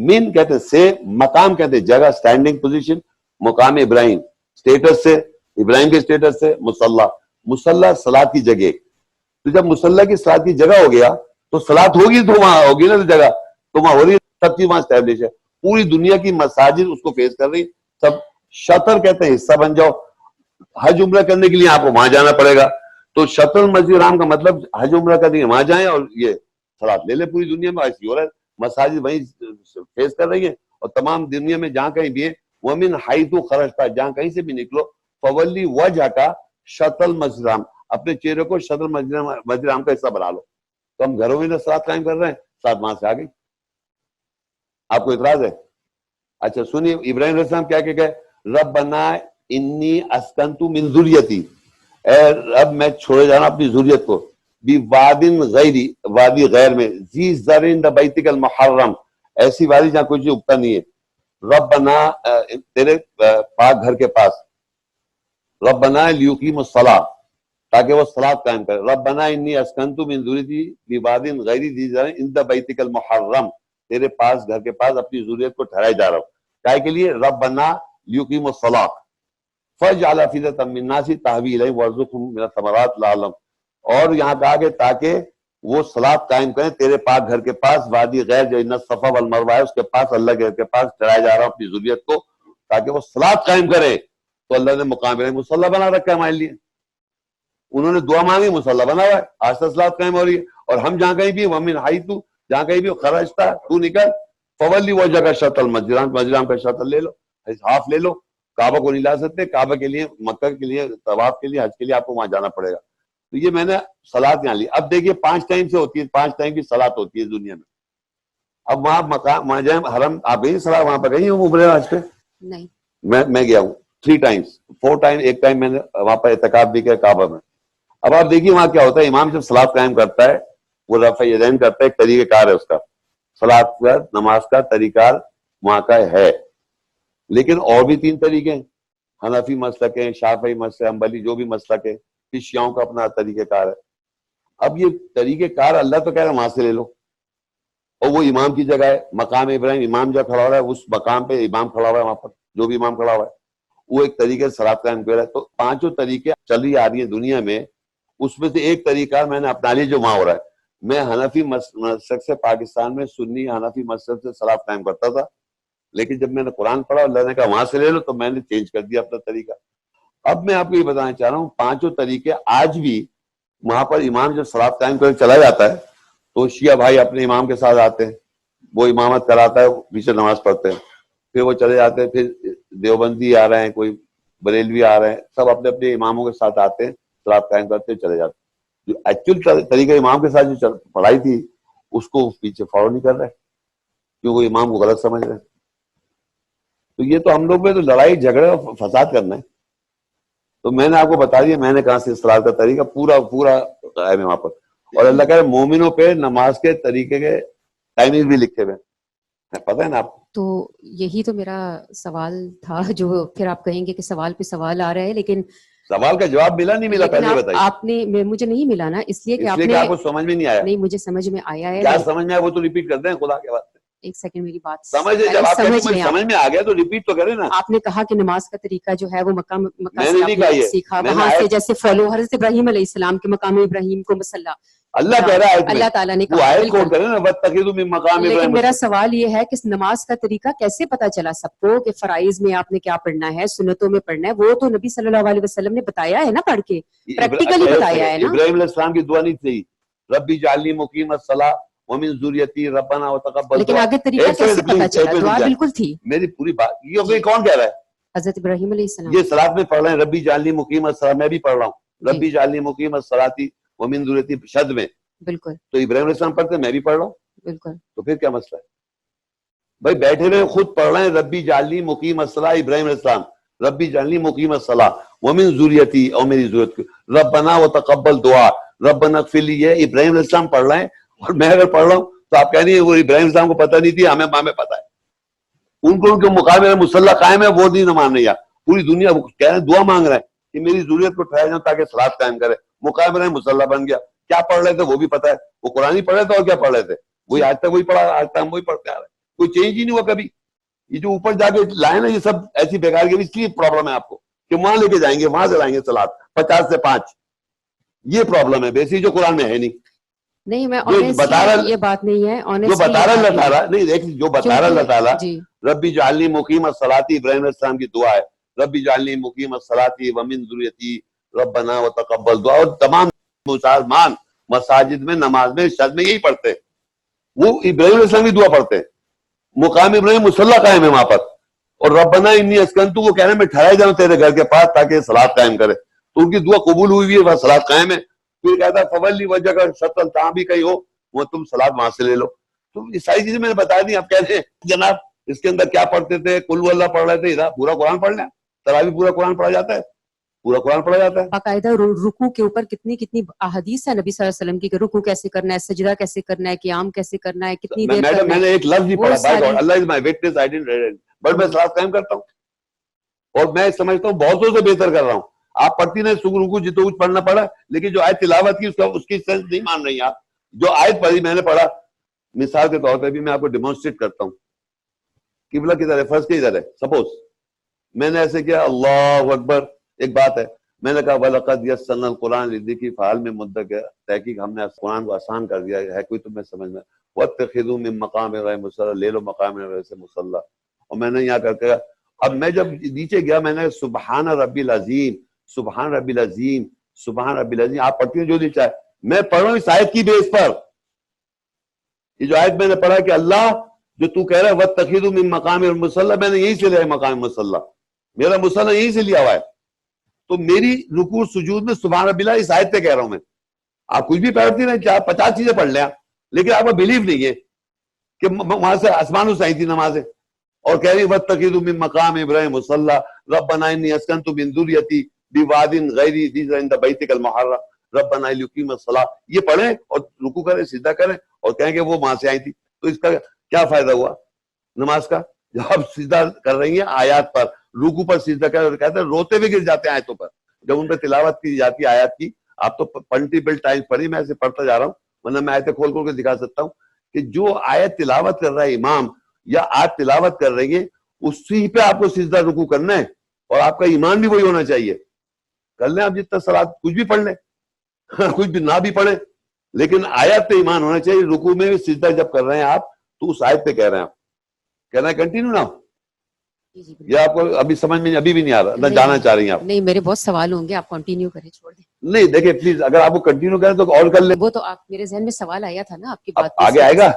S2: من کہتے سے، مقام کہتے جگہ، اسٹینڈنگ پوزیشن، مقام ابراہیم اسٹیٹس سے، ابراہیم کے اسٹیٹس سے، مصلی، مصلی صلاۃ کی جگہ. تو جب مصلی کی صلاۃ کی جگہ ہو گیا تو صلاۃ ہوگی تو وہاں ہوگی نا جگہ، تو وہاں ہو رہی ہے، سب چیز وہاں اسٹیبلش ہے. پوری دنیا کی مساجد اس کو فیس کر رہی، سب شطر کہتے ہیں حصہ بن جاؤ. حج عمرہ کرنے کے لیے آپ کو وہاں جانا پڑے گا، تو شطر مسجد الحرام کا مطلب حج عمرہ کرنے کے وہاں جائیں اور یہ صلاۃ لے لیں. پوری دنیا میں ایسی ہو رہا ہے، مساجد وہیں فیس کر رہی ہیں، اور تمام دنیا میں جہاں کہیں بھی ہے وَمِنْ حَيْثُ خَرَجْتَ، جہاں کہیں سے بھی نکلو، فَوَلِّ وَجْهَكَ شَطْرَ الْمَسْجِدِ الْحَرَامِ، اپنے چہرے کو شطر مسجد الحرام کا حصہ بنا لو. تو ہم گھروں میں نہ صلاۃ قائم کر رہے ہیں، صلاۃ وہاں سے آ گئی. آپ کو اعتراض ہے؟ اچھا سنیے ابراہیم علیہ السلام کیا کہ گئے، ربنا انی اسکنت من ذریتی، اے رب میں چھوڑے جانا اپنی ذریت کو، بی وادن غیری، وادی غیر میں، ذی زرع عند بیتک المحرم، ایسی وادی جہاں کوئی چیز اگتا نہیں ہے، ربنا تیرے پاک گھر کے پاس، ربنا لیقیم الصلاۃ، تاکہ وہ صلاۃ قائم کرے. ربنا انی اسکنت من ذریتی بی وادن غیری ذی زرع عند بیتک المحرم، تیرے پاس گھر کے پاس اپنی ذریت کو ٹھہرائے جا رہا ہوں. کائے کے لیے؟ ربنا لیقیم الصلاۃ فاجعل افئدۃ من الناس تہوی الیہم وارزقھم من الثمرات لعلہم، اور یہاں کہا کہ تاکہ وہ صلاۃ قائم کریں تیرے پاک گھر کے پاس، وادی غیر جو ان الصفا والمروہ ہے اس کے پاس، اللہ کے گھر کے پاس ٹھہرائے جا رہا ہوں اپنی ذریت کو تاکہ وہ صلاۃ قائم کرے. تو اللہ نے مقام ابراہیم مصلی بنا رکھا ہے ہمارے لیے، انہوں نے دعا مانگی، مصلی بنا ہوا ہے، آج تک صلاۃ قائم ہو رہی ہے. اور ہم جہاں کہیں بھی ومن حیث، جہاں کہیں بھی خرجتا، تو نکل، فولی وجہک شطر المسجد الحرام کا شطر لے لو، ہاف لے لو. کعبہ کو نہیں لا سکتے، کعبہ کے لیے، مکہ کے لیے طواف کے لیے، حج کے لیے آپ کو وہاں جانا پڑے گا. تو یہ میں نے صلاۃ یہاں لی. اب دیکھیے 5 ٹائم سے ہوتی ہے، 5 ٹائم کی صلاۃ ہوتی ہے دنیا میں. اب وہاں مقام، وہاں جائیں حرم، آپ گئی صلاۃ وہاں پہ گئی ہوں عمرے حج پہ؟
S1: نہیں.
S2: میں گیا ہوں 3 ٹائمز، 4 ٹائم، ایک ٹائم میں نے وہاں پر اعتکاف بھی کیا کعبہ میں. اب آپ دیکھیے وہاں کیا ہوتا ہے، امام جب صلاۃ قائم کرتا ہے وہ رفع یدین کرتا ہے، ایک طریقہ کار ہے اس کا، صلاۃ کا، نماز کا طریقہ وہاں کا ہے. لیکن اور بھی 3 طریقے ہیں، حنفی مسلک ہے، شافعی مسلک، حنبلی، جو بھی مسلک ہے، پھر شیعوں کا اپنا طریقہ کار ہے. اب یہ طریقہ کار اللہ تو کہہ رہا ہے وہاں سے لے لو، اور وہ امام کی جگہ ہے، مقام ابراہیم، امام جہاں کھڑا ہو رہا ہے اس مقام پہ امام کھڑا ہوا ہے، وہاں پر جو بھی امام کھڑا ہوا ہے وہ ایک طریقے سے صلاۃ قائم کر رہا ہے. تو 5 طریقے چلی آ رہی ہیں دنیا میں، اس میں سے ایک طریقہ میں نے اپنا لیا جو وہاں ہو رہا ہے. میں حنفی مسلک سے، پاکستان میں سنی حنفی مسلک سے صلاۃ قائم کرتا تھا، لیکن جب میں نے قرآن پڑھا اللہ نے کہا وہاں سے لے لو تو میں نے چینج کر دیا اپنا طریقہ. اب میں آپ کو یہ بتانا چاہ رہا ہوں 5 طریقے آج بھی وہاں پر امام جب صلاۃ قائم کر چلا جاتا ہے تو شیعہ بھائی اپنے امام کے ساتھ آتے ہیں، وہ امامت کراتا ہے، پیچھے نماز پڑھتے ہیں، پھر وہ چلے جاتے ہیں. پھر دیوبندی آ رہے ہیں، کوئی بریلوی آ رہے ہیں، سب اپنے اپنے اماموں کے ساتھ آتے ہیں، صلاۃ قائم کرتے چلے جاتے ہیں. جو ایکچوئل طریقہ امام کے ساتھ جو پڑھائی تھی اس کو پیچھے فالو نہیں کر رہے کیونکہ وہ امام کو غلط سمجھ رہے ہیں. تو یہ تو ہم لوگ میں تو لڑائی جھگڑے اور فساد کرنا ہے. تو میں نے آپ کو بتا دیا میں نے کہاں سے صلاۃ کا طریقہ پورا ہے وہاں پر. اور اللہ کہہ رہے مومنوں پہ نماز کے طریقے کے ٹائمنگ بھی لکھے ہوئے ہیں، پتہ ہے نا آپ کو؟
S1: تو یہی تو میرا سوال تھا، جو پھر آپ کہیں گے کہ سوال پہ سوال آ رہا ہے، لیکن
S2: سوال کا جواب ملا نہیں ملا پہلے بتائیے.
S1: آپ نے، مجھے نہیں ملا نا، اس لیے کہ
S2: آپ کو سمجھ میں نہیں آیا.
S1: نہیں مجھے سمجھ میں آیا ہے.
S2: کیا سمجھ میں آیا وہ تو ریپیٹ کر دیں خدا کے واسطے.
S1: ایک سیکنڈ میری بات
S2: سمجھ میں آ گیا تو ریپیٹ تو کریں نا.
S1: آپ نے کہا کہ نماز کا طریقہ جو ہے وہ مکہ
S2: میں نے نہیں کہا یہ
S1: سیکھا، وہاں سے جیسے فالو حضرت ابراہیم علیہ السلام کے مقام ابراہیم کو مسلح
S2: اللہ کہہ رہا ہے،
S1: اللہ تعالیٰ نے
S2: وہ
S1: کہا.
S2: آیت کوٹ کریں نا وَاتَّخِذُوا مِن مَقَامِ
S1: لیکن
S2: ابراہیم.
S1: میرا سوال یہ ہے کہ نماز کا طریقہ کیسے پتا چلا سب کو کہ فرائض میں آپ نے کیا پڑھنا ہے، سنتوں میں پڑھنا ہے؟ وہ تو نبی صلی اللہ علیہ وسلم نے بتایا ہے نا، پڑھ کے پریکٹیکلی بتایا ہے نا.
S2: ابراہیم علیہ السلام کی دعا نہیں تھی ربی اجعلنی مقیم الصلاۃ ومن ذریتی ربنا وتقبل.
S1: لیکن آگے طریقہ کیسے پتا چلا؟ دعا بالکل تھی.
S2: میری پوری بات یہ کون کہہ رہا ہے؟
S1: حضرت ابراہیم علیہ السلام.
S2: یہ صلاۃ میں پڑھ رہے ہیں ربی اجعلنی مقیم الصلاۃ، میں بھی پڑھ رہا ہوں ربی اجعلنی مقیم الصلاۃ ومن ذریتی شد میں.
S1: بالکل.
S2: تو ابراہیم علیہ السلام پڑھتے ہیں، میں بھی پڑھ رہا ہوں.
S1: بالکل.
S2: تو پھر کیا مسئلہ ہے بھائی؟ بیٹھے ہوئے خود پڑھ رہے ہیں ربی اجعلنی مقیم الصلاۃ، ابراہیم علیہ السلام ربی اجعلنی مقیم الصلاۃ ومن ذریتی، اور میری ذریت ربنا وتقبل دعا ربنا اغفر لی. یہ ابراہیم علیہ السلام پڑھ رہے ہیں، اور میں اگر پڑھ رہا ہوں تو آپ کہہ رہی ہیں وہ ابراہیم السلام کو پتہ نہیں تھی، ہمیں پتہ ہے. ان کو ان کے مقام میں مسلح قائم ہے، وہ نہیں مان رہی. پوری دنیا کہہ رہے ہیں، دعا مانگ رہے ہیں کہ میری ضرورت کو ٹھہر جاؤں تاکہ صلاۃ قائم کرے. مقام رہے مسلح بن گیا. کیا پڑھ رہے تھے وہ بھی پتہ ہے، وہ قرآن ہی پڑھ رہے تھے اور کیا پڑھ رہے تھے وہی آج تک وہی پڑھا، آج تک ہم وہی پڑھتے آ رہے ہیں. کوئی چینج ہی نہیں ہوا کبھی. یہ جو اوپر جا کے لائے نا یہ سب ایسی بیکار کی، اس لیے پرابلم ہے آپ کو کہ وہاں لے کے جائیں گے، وہاں سے لائیں گے صلاۃ 50 سے 5. یہ پرابلم ہے بیسی جو قرآن میں ہے نہیں.
S1: نہیں میں
S2: بتا رہا
S1: یہ بات نہیں ہے،
S2: جو بتا رہا اللہ تعالیٰ نہیں دیکھ جو بتا رہا اللہ تعالیٰ
S1: جی
S2: ربی جعلنی مقیم الصلاۃ، ابراہیم علیہ السلام کی دعا ہے ربی جعلنی مقیم الصلاۃ ومن ذریتی ربنا وتقبل دعا. اور تمام مسلمان مساجد میں نماز میں شاید میں یہی پڑھتے ہیں، وہ ابراہیم علیہ السلام کی دعا پڑھتے ہیں. مقام ابراہیم مسلح قائم ہے وہاں پر. اور ربنا انی اسکنتو وہ کہہ رہے ہیں میں ٹھہرا جاؤں تیرے گھر کے پاس تاکہ صلاۃ قائم کرے. تو ان کی دعا قبول ہوئی ہے، وہ صلاۃ قائم ہے. پھر کہتا ہے فولی وجہ کا شطر جہاں بھی کہیں ہو وہ تم صلاۃ وہاں سے لے لو. تو یہ ساری چیزیں میں نے بتا دی. آپ کہتے ہیں جناب اس کے اندر کیا پڑھتے تھے، قل ہو اللہ پڑھ رہے تھے، ادھر پورا قرآن پڑھ لیں. تراویح پورا قرآن پڑھا جاتا ہے، پورا قرآن پڑھا جاتا ہے.
S1: باقاعدہ رکوع کے اوپر کتنی احادیث ہے نبی صلی اللہ علیہ وسلم کی کہ رکوع کیسے کرنا ہے، سجدہ کیسے کرنا ہے، قیام کیسے کرنا ہے، کتنی دیر کرنا ہے.
S2: میں نے ایک لفظ نہیں پڑھا، by God Allah is my witness I didn't read it, but میں صلاۃ قائم کرتا ہوں اور میں سمجھتا ہوں بہتوں سے بہتر کر رہا ہوں. آپ پڑھتی نہیں رکوع جتنے کچھ پڑھنا پڑا، لیکن جو آیت تلاوت کی اس کی سینس نہیں مان رہی. آپ جو آیت پڑھی میں نے پڑھا، مثال کے طور پہ بھی میں آپ کو ڈیمونسٹریٹ کرتا ہوں. قبلہ کدھر ہے، فرض کدھر ہے. سپوز میں نے ایسے کیا اللہ اکبر، ایک بات ہے میں نے کہا وَلَقَدْ يَسَّرْنَا الْقُرْآنَ لِلذِّكْرِ فَهَلْ مِن مُدَّكِرٍ، تحقیق ہم نے قرآن کو آسان کر دیا ہے کوئی تمہیں سمجھ میں. وَاتَّخِذُوا مِن مَّقَامِ إِبْرَاهِيمَ مُصَلًّى، لے لو مقام ابراہیم سے مصلی. اور میں نے یہاں کر کے اب میں جب نیچے گیا میں نے سبحان ربی العظیم، سبحان ربی العظیم، سبحان ربی العظیم. آپ پڑھتی ہیں جو نیچا ہے، میں پڑھ رہا ہوں اس آیت کی بیس پر. یہ جو آیت میں نے پڑھا کہ اللہ جو تو کہہ رہا ہے وَاتَّخِذُوا مِن مَّقَامِ مُصَلًّى، میں نے یہیں سے لیا ہے مقام مصلی، میرا مصلی یہیں سے لیا ہوا ہے. تو میری رکوع سجود میں سبحان ربی اللہ اس آیت پہ کہہ رہا ہوں میں. آپ کچھ بھی پڑھتی رہیں، چاہے 50 چیزیں پڑھ لیں، لیکن آپ کو بلیو نہیں ہے کہ وہاں سے آسمان سے آئی تھی نمازیں اور کہہ رہی وَاتَّخِذُوا مِن مَّقَامِ إِبْرَاهِيمَ مُصَلًّى رَبَّنَا إِنِّي أَسْكَنتُ مِن ذُرِّيَّتِي بِوَادٍ غَيْرِ ذِي زَرْعٍ عِندَ بَيْتِكَ الْمُحَرَّمِ رَبَّنَا لِيُقِيمُوا الصَّلَاةَ. یہ پڑھیں اور رکوع کریں، سجدہ کریں اور کہیں کہ وہ وہاں سے آئی تھی. تو اس کا کیا فائدہ ہوا نماز کا؟ جب آپ سجدہ کر رہی ہیں آیات پر، رکوع پر سجدہ کر اور کہتے ہیں روتے ہوئے گر جاتے ہیں آیتوں پر جب ان پہ تلاوت کی جاتی ہے آیات کی. آپ تو ملٹیپل ٹائمز پڑھی، میں ایسے پڑھتا جا رہا ہوں، ورنہ میں آیتیں کھول کھول کے دکھا سکتا ہوں کہ جو آیت تلاوت کر رہا ہے امام یا آیت تلاوت کر رہی ہے اسی پہ آپ کو سجدہ رکوع کرنا ہے اور آپ کا ایمان بھی وہی ہونا چاہیے. کر لیں آپ جتنا صلاۃ کچھ بھی پڑھ لیں کچھ بھی نہ بھی پڑھیں، لیکن آیت پہ ایمان ہونا چاہیے. رکوع میں سجدہ جب کر رہے ہیں آپ تو اس آیت پہ کہہ رہے ہیں. آپ کہنا ہے کنٹینیو نہ یا آپ کو ابھی سمجھ میں ابھی بھی نہیں آ رہا، نہ جانا چاہ رہی ہیں آپ؟
S1: نہیں میرے بہت سوال ہوں گے، آپ کنٹینیو کریں، چھوڑ دیں.
S2: نہیں دیکھیں پلیز، اگر آپ کو کنٹینیو کریں تو اور کر لیں.
S1: وہ تو آپ میرے ذہن میں سوال آیا تھا نا آپ کی بات
S2: آگے آئے گا.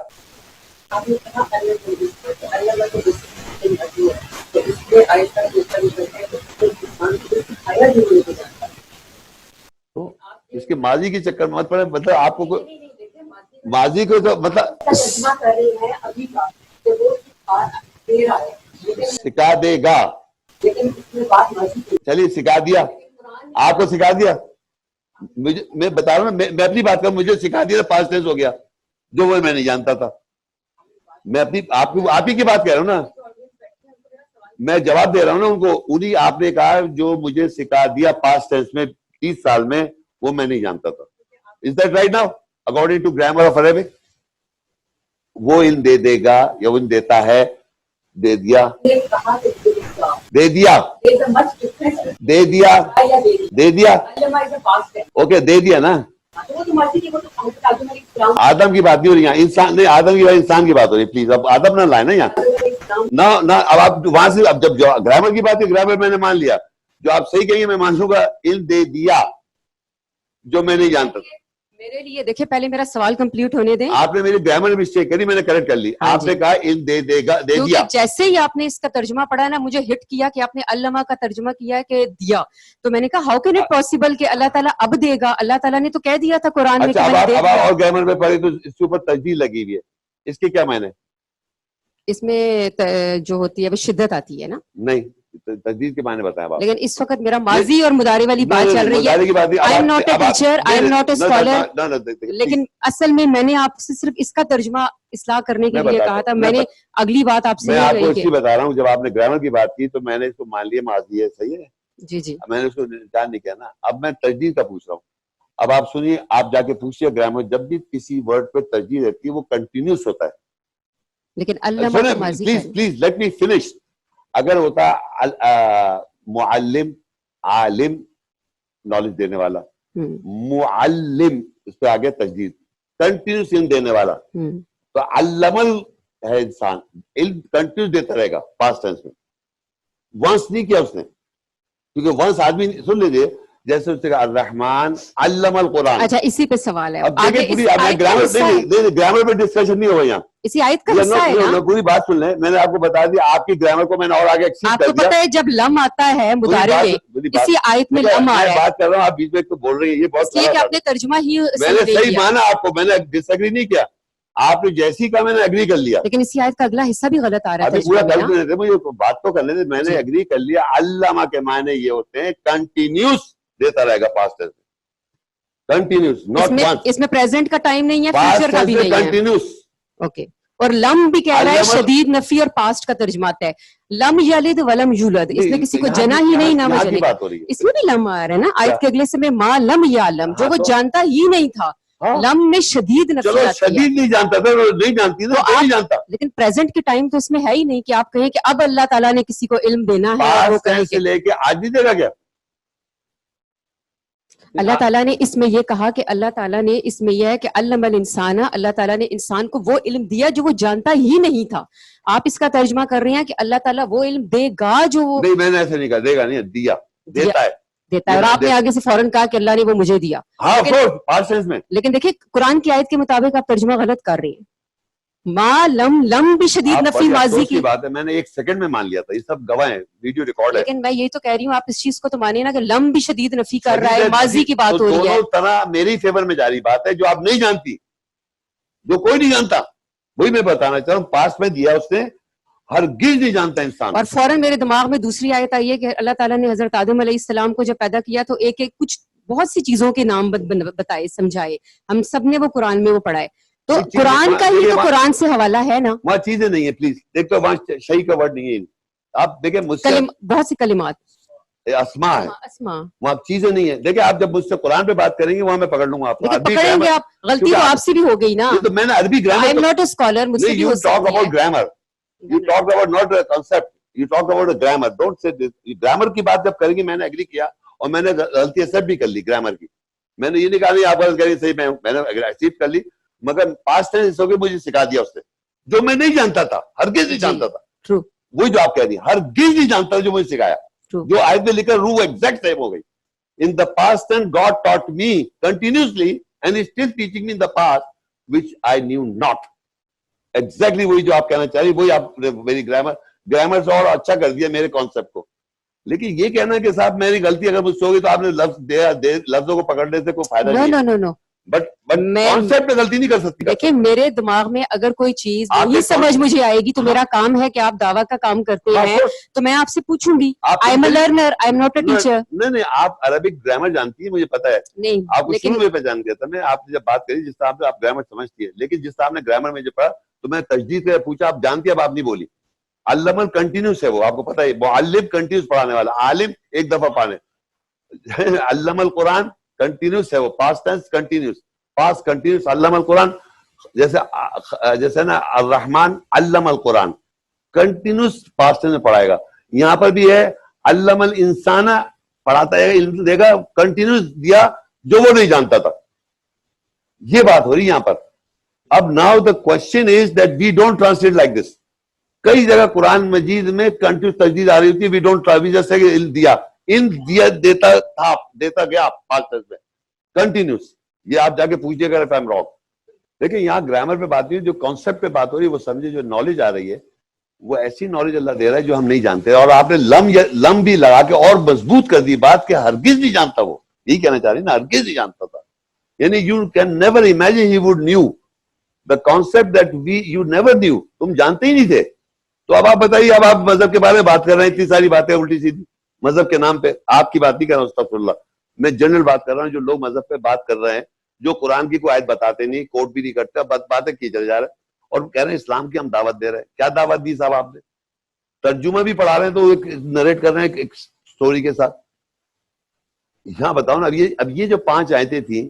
S2: اس کے ماضی کے چکر مت پڑے، مطلب آپ کو ماضی کو تو مطلب سکھا دے گا. چلیے سکھا دیا آپ کو، سکھا دیا. میں بتا رہا ہوں میں اپنی بات کروں، مجھے سکھا دیا پاسٹ ٹینس ہو گیا جو وہ میں نہیں جانتا تھا. میں اپنی آپ ہی کی بات کہہ رہا ہوں نا، میں جواب دے رہا ہوں نا ان کو. انہیں آپ نے کہا جو مجھے سکھا دیا پاسٹ ٹینس میں 30 سال میں وہ میں نہیں جانتا تھا. Is that right now? According to grammar of Arabic, وہ علم دے دے گا یا وہ دیتا ہے، دے دیا دے دیا دے دیا دے دیا اوکے دے دیا نا. آدم کی بات نہیں ہو رہی یہاں، انسان نہیں، آدم کی بات انسان کی بات ہو رہی. پلیز اب آدم نہ لائے نا یہاں نہ. اب آپ وہاں سے اب جب گرامر کی بات ہے، گرامر میں نے مان لیا، جو آپ صحیح کہیں گے میں مان لوں گا. علم دے دیا جو میں نہیں جانتا تھا.
S1: میرے لیے دیکھیں پہلے میرا سوال کمپلیٹ ہونے دیں.
S2: آپ نے میری گرامر مسٹیک کری، میں نے کریکٹ کر لی. آپ نے کہا علم دے دے گا، دے دیا.
S1: جیسے ہی آپ نے اس کا ترجمہ پڑھا نا مجھے ہٹ کیا کہ آپ نے علامہ کا ترجمہ کیا ہے کہ دیا. تو میں نے کہا ہاؤ کین اٹ پاسبل کہ اللہ تعالیٰ اب دے گا؟ اللہ تعالیٰ نے تو کہہ دیا تھا قرآن میں.
S2: اب اور گرامر میں پڑھی تو اس کے اوپر تجدید لگی ہوئی ہے. اس کے کیا معنی؟
S1: اس میں جو ہوتی ہے وہ شدت آتی ہے نا.
S2: نہیں تجدید کے معنی بتائیں آپ.
S1: لیکن اس وقت میرا ماضی اور مدارے والی بات چل رہی ہے. I am not a teacher, I am not a scholar, لیکن اصل میں میں نے آپ سے صرف اس کا ترجمہ اصلاح کرنے کے لیے کہا تھا. میں نے اگلی بات آپ سے
S2: میں آپ کو اسی بتا رہا ہوں, جب آپ نے گرامر کی بات کی تو میں نے اس کو مان لیا ماضی ہے, صحیح ہے,
S1: جی جی,
S2: میں نے اس کو جان نہیں کیا نا. اب میں تجدید کا پوچھ رہا ہوں. اب آپ سنیے, آپ جا کے پوچھیے گرامر, جب بھی کسی ورڈ پہ ترجیح رہتی ہے وہ کنٹینیوس ہوتا ہے.
S1: لیکن علامہ ماضی
S2: پلیز لیٹ می فنش. اگر ہوتا معلم, عالم نالج دینے والا, معلم اس پہ آگے تجدید, کنٹینیوس علم دینے والا, تو علم ہے انسان, علم کنٹینیوس دیتا رہے گا پاسٹ ٹینس میں. ونس نہیں کیا اس نے, کیونکہ ونس آدمی سن لیجیے, جیسے اس نے الرحمن علم القرآن.
S1: اچھا اسی پہ سوال ہے.
S2: اب گرامر پہ ڈسکشن نہیں ہوگا یہاں,
S1: اسی آیت کا حصہ ہے نا.
S2: پوری بات سن لیں, میں نے آپ کو بتا دیا, آپ کی گرامر کو میں نے اور آگے ایکسیڈ کر دیا.
S1: آپ کو پتہ ہے جب لم آتا ہے مضارع میں, اسی آیت میں لم آ رہا ہے.
S2: بات کر رہا ہوں, آپ بیچ میں تو بول رہی ہیں, یہ بہت
S1: کہ آپ نے ترجمہ ہی
S2: میں نے صحیح مانا آپ کو, میں نے ڈس ایگری نہیں کیا, آپ نے جیسی کہا میں نے ایگری کر لیا.
S1: لیکن اسی آیت کا اگلا حصہ بھی غلط آ رہا ہے.
S2: ابھی پورا کر مجھے بات تو کرنے دے, میں نے ایگری کر لیا. علامہ کے معنی یہ ہوتے ہیں کنٹینیوس دیتا رہے گا پاسٹ ٹینس میں, کنٹینیوس, ناٹ ونس.
S1: اس میں پریزنٹ کا ٹائم نہیں ہے, فیوچر کا بھی نہیں ہے,
S2: کنٹینیوس.
S1: اوکے. اور لم بھی کہہ رہا ہے شدید نفی اور پاسٹ کا ترجمہ ہے. لم یلد ولم یولد, اس نے کسی کو جنا ہی نہیں نہ مجھے, اس میں بھی لم آ رہا ہے نا آیت کے اگلے سے میں, ما لم یعلم, جو وہ جانتا ہی نہیں تھا. لم میں شدید نفی آتی ہے.
S2: شدید نہیں جانتا تھا, نہیں جانتی نا, نہیں جانتا.
S1: لیکن پریزنٹ کے ٹائم تو اس میں ہے ہی نہیں کہ آپ کہیں کہ اب اللہ تعالیٰ نے کسی کو علم دینا ہے. وہ کہیں
S2: سے لے کے آج بھی دے گا کیا؟
S1: اللہ تعالیٰ نے اس میں یہ کہا کہ اللہ تعالیٰ نے اس میں یہ ہے کہ علم الانسان, اللہ تعالیٰ نے انسان کو وہ علم دیا جو وہ جانتا ہی نہیں تھا. آپ اس کا ترجمہ کر رہے ہیں کہ اللہ تعالیٰ وہ علم دے گا جو وہ,
S2: نہیں میں نے ایسے نہیں کہا دے گا, نہیں دیا, دیتا ہے,
S1: دیتا ہے. اور آپ نے آگے سے فوراً کہا کہ اللہ نے وہ مجھے دیا. لیکن دیکھیں قرآن کی آیت کے مطابق آپ ترجمہ غلط کر رہی ہیں. ما لم, لم بھی شدید نفی ماضی کی
S2: بات ہے, میں نے ایک سیکنڈ میں مان لیا تھا, یہ سب گواہ ہیں, ویڈیو ریکارڈ ہے.
S1: لیکن میں یہی تو کہہ رہی ہوں, آپ اس چیز کو تو مانیے نا کہ لم بھی شدید نفی کر رہا ہے, ماضی کی بات ہو رہی ہے.
S2: دونوں طرح میری فیور میں جاری بات ہے, جو آپ نہیں جانتی, جو کوئی نہیں جانتا, وہی میں بتانا چاہ رہا ہوں. پاس میں دیا اس نے, ہرگز نہیں جانتا انسان.
S1: اور فوراً میرے دماغ میں دوسری آیت آئی ہے کہ اللہ تعالیٰ نے حضرت آدم علیہ السلام کو جب پیدا کیا تو ایک ایک کچھ بہت سی چیزوں کے نام بتائے, سمجھائے, ہم سب نے وہ قرآن میں وہ پڑھا ہے. تو قرآن کا ہی تو قرآن سے حوالہ ہے نا.
S2: وہاں چیزیں نہیں ہیں, پلیز دیکھ تو وہاں صحیح کا ورڈ نہیں ہے. آپ دیکھیں مجھ سے
S1: بہت سی کلمات
S2: اسما ہے, وہاں چیزیں نہیں ہیں. دیکھیں آپ جب مجھ سے قرآن پہ بات کریں گے وہاں میں پکڑ لوں گا آپ کو.
S1: پکڑیں گے آپ, غلطی تو آپ سے بھی ہو گئی نا.
S2: تو میں نے عربی grammar,
S1: I am not a scholar, مجھ سے بھی ہو سکتی ہے.
S2: You talk about grammar, you talk about not a concept, you talk about a grammar. Don't say this. Grammar کی بات جب کریں گے, میں نے ایگری کیا اور میں نے غلطی ایکسپٹ بھی کر لی گرامر کی. میں نے یہ نہیں کہا نہیں آپ غلط کریے, صحیح میں نے ایکسپٹ کر لی, مگر پاسٹ ٹینس ہو کے مجھے سکھا دیا اس نے, جو میں نہیں جانتا تھا, ہرگز نہیں جانتا تھا. وہی جو آپ کہہ رہی ہیں, ہرگز نہیں جانتا جو مجھے سکھایا, جو آیت میں لکھا روح ایگزیکٹ سیم ہو گئی. In the past tense, God taught me continuously and is still teaching me in the past which I knew not. Exactly وہی جو آپ کہنا چاہ رہی, وہی آپ میری گرامر سے اور اچھا کر دیا میرے کانسیپٹ کو. لیکن یہ کہنا کہ صاحب میری غلطی اگر مجھ سے ہوگی تو آپ نے لفظوں کو پکڑنے سے کوئی فائدہ نہیں ہے. بٹ کانسیپٹ میں غلطی نہیں کر سکتی.
S1: دیکھیں میرے دماغ میں اگر کوئی چیز نہیں سمجھ مجھے آئے گی تو میرا کام ہے کہ آپ دعویٰ کا کام کرتے ہیں تو میں آپ سے پوچھوں گی. I am a learner, I am not a teacher.
S2: نہیں, آپ عربک گرامر جانتی ہیں, مجھے پتا ہے. نہیں, آپ کو شروع میں پہچان گیا تھا میں, آپ نے جب بات کری جس طرح سے آپ گرامر سمجھتی ہے, لیکن جس طرح آپ نے گرامر میں جو پڑھا تو میں تجدید کر پوچھا, آپ جانتی اب آپ نہیں بولی. علم کنٹینیوس ہے وہ, آپ کو پتا ہے, معلم کنٹینیوس پڑھانے والا, عالم ایک دفعہ پڑھانے. علم القرآن کنٹینیوس ہے وہ, past tense continuous, past continuous. علم القرآن جیسے نا الرحمن علم القرآن, کنٹینیوس پاسٹ ٹینس میں پڑھائے گا. یہاں پر بھی ہے علم الانسان, پڑھاتا ہے, علم دے گا, کنٹینیوس دیا جو وہ نہیں جانتا تھا. یہ بات ہو رہی یہاں پر. اب now the question is that we don't translate like this. کئی جگہ قرآن مجید میں کنٹینیوس تجدید آ رہی ہوتی ہے, وی ڈونٹ جیسے کہ دیا, ان دیا دیتا تھا, دیتا گیا پاسٹ ٹینس میں کنٹینیوس. یہ آپ جا کے پوچھیے گا if I'm wrong. دیکھیں یہاں گرامر پہ بات نہیں, جو کانسیپٹ پہ بات ہو رہی ہے وہ سمجھے, جو نالج آ رہی ہے وہ ایسی نالج اللہ دے رہا ہے جو ہم نہیں جانتے. اور آپ نے لم بھی لگا کے اور مضبوط کر دی بات کہ ہرگز نہیں جانتا. وہ یہی کہنا چاہ رہی نا, ہرگز نہیں جانتا تھا. یعنی you can never imagine he would knew the concept that you never knew. تم جانتے ہی نہیں تھے. تو اب آپ بتائیے, اب آپ مذہب کے بارے میں بات کر رہے ہیں, اتنی ساری باتیں الٹی سیدھی مذہب کے نام پہ. آپ کی بات نہیں کر رہا ہوں, استغفر اللہ, میں جنرل بات کر رہا ہوں. جو لوگ مذہب پہ بات کر رہے ہیں, جو قرآن کی کوئی آیت بتاتے نہیں, کوٹ بھی نہیں کرتے, باتیں کی چل جا رہے ہیں, اور کہہ رہے ہیں اسلام کی ہم دعوت دے رہے ہیں. کیا دعوت دی صاحب آپ نے؟ ترجمہ بھی پڑھا رہے ہیں تو نریٹ کر رہے ہیں ایک سٹوری کے ساتھ. یہاں بتاؤ نا, اب یہ جو 5 آیتیں تھیں,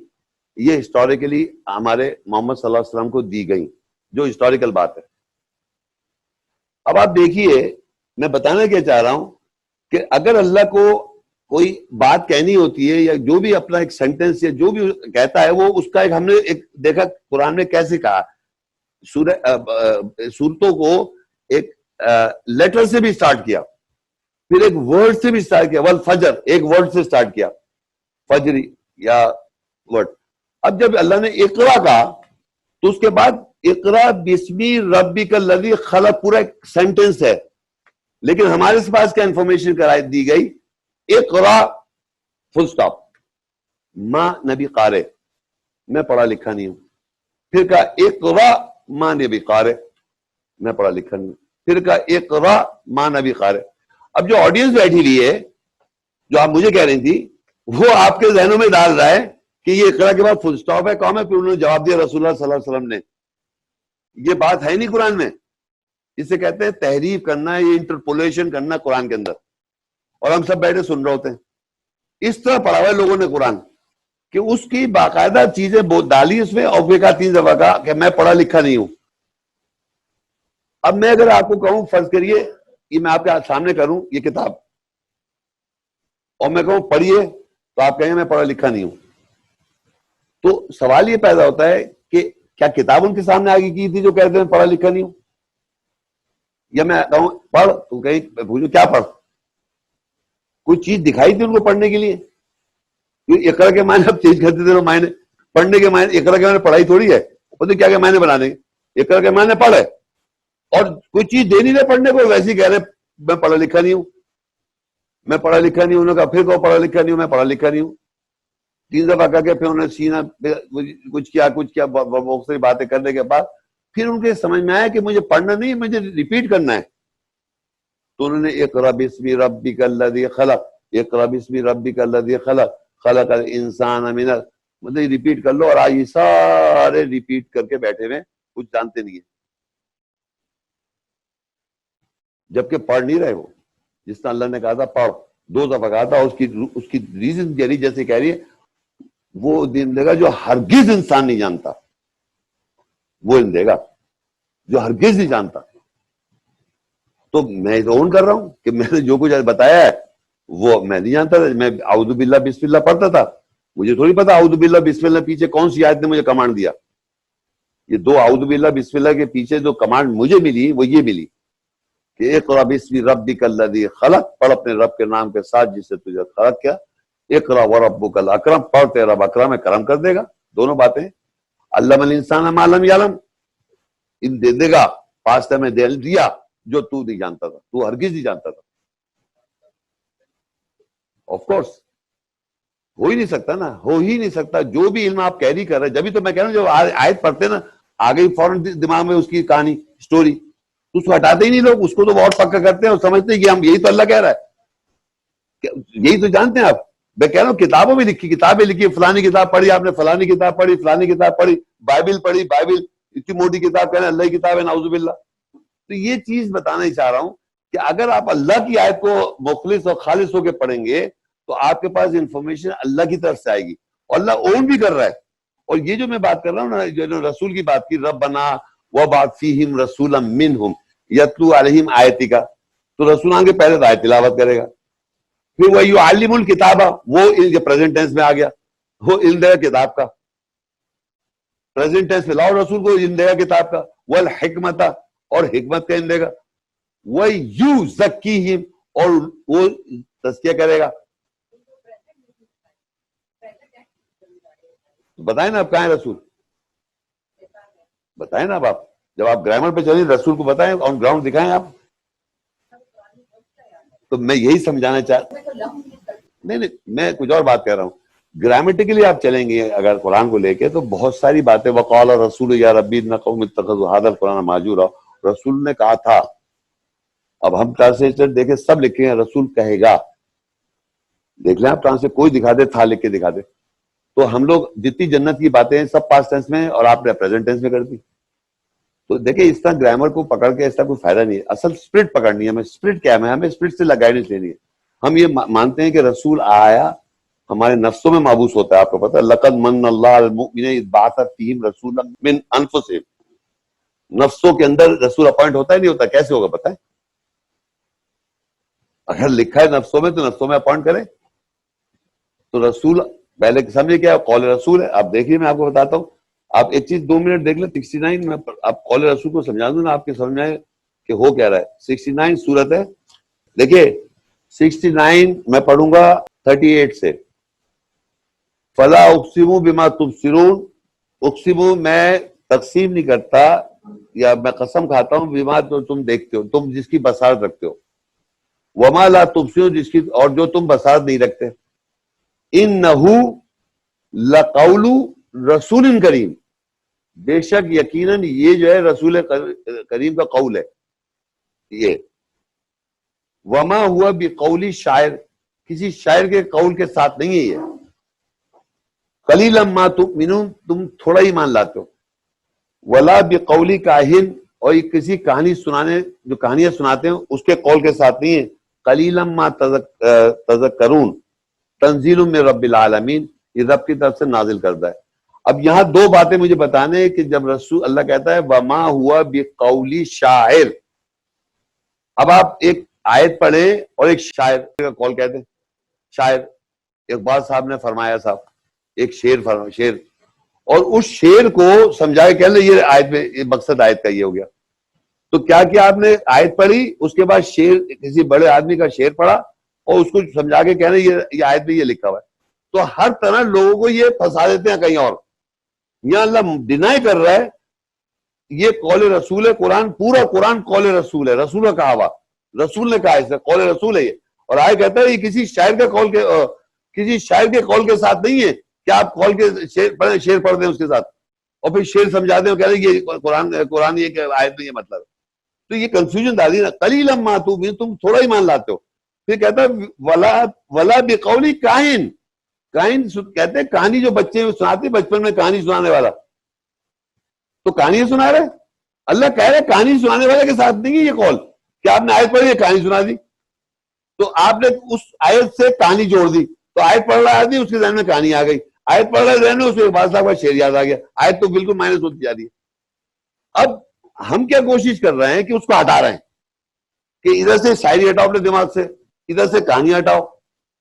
S2: یہ ہسٹوریکلی ہمارے محمد صلی اللہ علیہ وسلم کو دی گئی, جو ہسٹوریکل بات ہے. اب آپ دیکھیے, میں بتانا کیا چاہ رہا ہوں کہ اگر اللہ کو کوئی بات کہنی ہوتی ہے, یا جو بھی اپنا ایک سینٹنس یا جو بھی کہتا ہے, وہ اس کا ایک ہم نے ایک دیکھا قرآن میں کیسے کہا. سورتوں کو ایک لیٹر سے بھی سٹارٹ کیا, پھر ایک ورڈ سے بھی سٹارٹ کیا, والفجر ایک ورڈ سے سٹارٹ کیا, فجری یا ورڈ. اب جب اللہ نے اقرا کہا تو اس کے بعد اقرا بسمی ربک الذی خلق پورا ایک سینٹنس ہے, لیکن ہمارے پاس کیا انفارمیشن کرائی دی گئی, اقرا فل سٹاپ, ماں نبی قارئ, میں پڑھا لکھا نہیں ہوں. پھر کہا اقرا ماں نبی قارئ, میں پڑھا لکھا نہیں ہوں. پھر کہا اقرا ماں نبی قارئ. اب جو آڈینس بیٹھی ہوئی ہے, جو آپ مجھے کہہ رہی تھی, وہ آپ کے ذہنوں میں ڈال رہا ہے کہ یہ اقرا کے بعد فل سٹاپ ہے, کام ہے. پھر انہوں نے جواب دیا رسول اللہ صلی اللہ علیہ وسلم نے, یہ بات ہے نہیں قرآن میں. اسے کہتے ہیں تحریف کرنا, یہ انٹرپولیشن کرنا قرآن کے اندر, اور ہم سب بیٹھے سن رہے ہوتے ہیں. اس طرح پڑھا ہوا ہے لوگوں نے قرآن کہ اس کی باقاعدہ چیزیں بہت ڈالی اس میں, اور پھر کہا 3 دفعہ کہا کہ میں پڑھا لکھا نہیں ہوں. اب میں اگر آپ کو کہوں, فرض کریے یہ میں آپ کے سامنے کروں یہ کتاب, اور میں کہوں پڑھیے, تو آپ کہیں میں پڑھا لکھا نہیں ہوں. تو سوال یہ پیدا ہوتا ہے کہ کیا کتاب ان کے سامنے آگے کی تھی جو کہتے ہیں پڑھا لکھا نہیں ہوں, یا میں کہوں پڑھ, تو کہیں پوچھو کیا پڑھ, کوئی چیز دکھائی تھی ان کو پڑھنے کے لیے؟ اقرا کے معنی اب چینج کرتے تھے معنی, پڑھنے کے معنی, اقرا کے معنی پڑھائی تھوڑی ہے, وہ تو کیا معنی بنا دیں گے. اقرا کے معنی پڑھ ہے, اور کوئی چیز دے نہیں رہے پڑھنے کو, ویسے ہی کہہ رہے میں پڑھا لکھا نہیں ہوں, میں پڑھا لکھا نہیں ہوں. انہوں نے کہا پھر کہو پڑھا لکھا نہیں ہوں, میں پڑھا لکھا نہیں ہوں. 3 دفعہ کہا کے پھر انہوں نے سینہ کچھ کیا بہت ساری باتیں کرنے کے بعد پھر ان کے سمجھ میں آیا کہ مجھے پڑھنا نہیں, مجھے ریپیٹ کرنا ہے. تو انہوں نے اقرا بسم ربک الذی خلق, اقرا بسم ربک الذی خلق, خلق الانسان من, مطلب ریپیٹ کر لو. اور آج یہ سارے ریپیٹ کر کے بیٹھے ہوئے, کچھ جانتے نہیں ہیں, جبکہ پڑھ نہیں رہے. وہ جس طرح اللہ نے کہا تھا پڑھ, 2 دفعہ کہا تھا, اس کی ریزن یعنی جیسے کہہ رہی ہے وہ دن دے گا جو ہرگز انسان نہیں جانتا, وہ دن دے گا جو ہرگز نہیں جانتا. تو میں تو اون کر رہا ہوں کہ میں نے جو کچھ بتایا ہے وہ میں نہیں جانتا تھا. میں اعوذ باللہ بسم اللہ پڑھتا تھا, مجھے تھوڑی پتا اعوذ باللہ بسم اللہ پیچھے کون سی آیت نے مجھے کمانڈ دیا. یہ 2 اعوذ باللہ بسم اللہ کے پیچھے جو کمانڈ مجھے ملی وہ یہ ملی کہ اقرا بسم ربک الذی خلق, پڑھ اپنے رب کے نام کے ساتھ جس سے تجھے خلق کیا. اقرا وربک الاکرم, پڑھ تیرا رب اکرم ہے, کرم کر دے گا. دونوں باتیں. علم الانسان ما لم یعلم, ان دے دے گا, پاستا میں دے دیا جو تو نہیں جانتا تھا, تو ہرگز نہیں جانتا تھا. آف کورس ہو ہی نہیں سکتا نا, ہو ہی نہیں سکتا. جو بھی علم آپ کیری کر رہے ہیں, جبھی تو میں کہہ رہا ہوں جو آیت پڑھتے نا آگے ہی فوراً دماغ میں اس کی کہانی سٹوری, اس کو ہٹاتے ہی نہیں لوگ, اس کو تو بہت پکا کرتے ہیں اور سمجھتے ہیں کہ ہم یہی تو اللہ کہہ رہا ہے, یہی تو جانتے ہیں آپ. میں کہہ رہا ہوں کتابوں میں لکھی, کتابیں لکھی, فلانی کتاب پڑھی آپ نے, فلانی کتاب پڑھی, فلانی کتاب پڑھی, بائبل پڑھی, بائبل اتنی موٹی کتاب کہنا اللہ کی کتاب ہے, نعوذ باللہ. تو یہ چیز بتانا ہی چاہ رہا ہوں کہ اگر آپ اللہ کی آیت کو مخلص اور خالص ہو کے پڑھیں گے تو آپ کے پاس انفارمیشن اللہ کی طرف سے آئے گی, اور اللہ اون بھی کر رہا ہے. اور یہ جو میں بات کر رہا ہوں نا, جو رسول کی بات کی, ربنا وبعث فیہم رسولا منہم یتلو علیہم آیتک, تو رسول آگے پہلے تو آیت تلاوت کرے گا, پھر وہ یعلم الکتابہ, وہ پریزنٹ ٹینس میں آ گیا, وہ علم دے گا کتاب کا, پریزنٹ ٹینس میں لاؤ رسول کو علم دے گا کتاب کا, والحکمت, اور حکمت کا علم دے گا, وَيُزَكِّيهِمْ, اور وہ تزکیہ کرے گا. بتائیں نا آپ کہاں ہے رسول, بتائیں نا آپ جب آپ گرامر پہ چلیں رسول کو بتائیں, آن گراؤنڈ دکھائیں آپ. تو میں یہی سمجھانا نہیں, میں کچھ اور بات کہہ رہا ہوں. گرامیٹیکلی آپ چلیں گے اگر قرآن کو لے کے تو بہت ساری باتیں, وقال رسول یا ربی ان قوم اتخذوا ھذا القرآن مہجورا, رسول نے کہا تھا اب ہم ٹرانسلیٹر دیکھیں سب لکھے ہیں رسول کہے گا، دیکھ لیں آپ ٹرانسلیٹ کوئی دکھا دے تھا لکھ کے دکھا دے. تو ہم لوگ جتنی جنت کی باتیں ہیں سب پاسٹ ٹینس میں ہیں اور آپ نے پریزنٹ ٹینس میں کر دی. تو دیکھیں اس طرح گرامر کو پکڑ کے اس طرح کوئی فائدہ نہیں ہے. اصل اسپرٹ پکڑنی ہے ہمیں. اسپرٹ کیا ہے؟ ہمیں اسپرٹ سے گائیڈنس لینی ہے. ہم یہ مانتے ہیں کہ رسول آیا ہمارے نفسوں میں مابوس ہوتا ہے. آپ کو پتا ہے لقد من اللہ علی المؤمنین اذ بعث فیہم رسولا من انفسہم. نفسوں کے اندر رسول اپوائنٹ ہوتا ہی نہیں ہوتا. کیسے ہوگا پتہ ہے؟ اگر لکھا ہے نفسوں میں تو نفسوں میں اپوائنٹ کرے. تو رسول پہلے سمجھے کیا قول رسول ہے. آپ دیکھیے میں آپ کو بتاتا ہوں. آپ ایک چیز 2 منٹ دیکھ لیں. 69 میں آپ قول رسول کو سمجھا دوں نا آپ کے سمجھ میں آئے کہ ہو کیا رہا ہے. 69 سورت ہے. دیکھیے 69 میں پڑھوں گا 38 سے. فلا اقسم بما تبصرون. اقسم میں تقسیم نہیں کرتا یا میں قسم کھاتا ہوں بما تو تم دیکھتے ہو، تم جس کی بصارت رکھتے ہو. وما لا تبصرون جس کی اور جو تم بصارت نہیں رکھتے. انہو لقول رسول کریم. بے شک یقیناً یہ جو ہے رسول کریم کا قول ہے یہ. وما ہوا بقول شاعر. کسی شاعر کے قول کے ساتھ نہیں ہے یہ. قلیلا ما تؤمنون. تم تھوڑا ہی مان لاتے ہو. ولا بقول کاہن. اور یہ کسی کہانی سنانے جو کہانیاں سناتے ہیں اس کے قول کے ساتھ نہیں ہے. قلیلا ما تذکرون. تنزیل من رب العالمین. یہ رب کی طرف سے نازل کردہ ہے. اب یہاں 2 باتیں مجھے بتانے ہیں کہ جب رسول اللہ کہتا ہے وما ہوا بقول شاعر. اب آپ ایک آیت پڑھیں اور ایک شاعر کا قول کہتے ہیں. شاعر اقبال صاحب نے فرمایا صاحب ایک شعر اور اس شعر کو سمجھائے کہ یہ آیت میں یہ مقصد آیت کا یہ ہو گیا. تو کیا کیا آپ نے آیت پڑھی اس کے بعد شعر کسی بڑے آدمی کا شعر پڑھا اور اس کو سمجھا کے کہنا یہ آیت میں یہ لکھا ہوا ہے. تو ہر طرح لوگوں کو یہ پھنسا دیتے ہیں کہیں اور. یہاں اللہ ڈینائی کر رہا ہے یہ قول رسول ہے. قرآن پورا قرآن قول رسول ہے. رسول کا کہا ہوا رسول نے کہا اسے قول رسول ہے یہ. اور آئے کہتا ہے یہ کسی شاعر کے قول کے ساتھ نہیں ہے کہ آپ قول کے شعر پڑھ دیں اس کے ساتھ اور پھر شعر سمجھا دیں اور کہہ رہے یہ قرآن یہ کہ آیت میں یہ مطلب ہے. تو یہ کنفیوژن ڈالی نا. قلیلا ما تؤمنون. تم تھوڑا ہی مان لاتے ہو. پھر کہتا ہے ولا بقول کاہن. کاہن کہتے ہیں کہانی جو بچے سناتے بچپن میں کہانی سنانے والا. تو کہانی سنا رہے اللہ کہہ رہے کہانی سنانے والے کے ساتھ نہیں ہے یہ قول کہ آپ نے آیت پڑھی ہے کہانی سنا دی. تو آپ نے اس آیت سے کہانی جوڑ دی. تو آیت پڑھ رہا آدمی اس کے ذہن میں کہانی آ گئی. آیت پڑھ رہا ذہن میں اس کے بعد صاحب کا شعر یاد آ گیا. آیت تو بالکل مائنس ہوتی جا رہی ہے. اب ہم کیا کوشش کر رہے ہیں کہ اس کو ہٹا رہے ہیں کہ ادھر سے شاعری ہٹاؤ اپنے دماغ سے, ادھر سے کہانی ہٹاؤ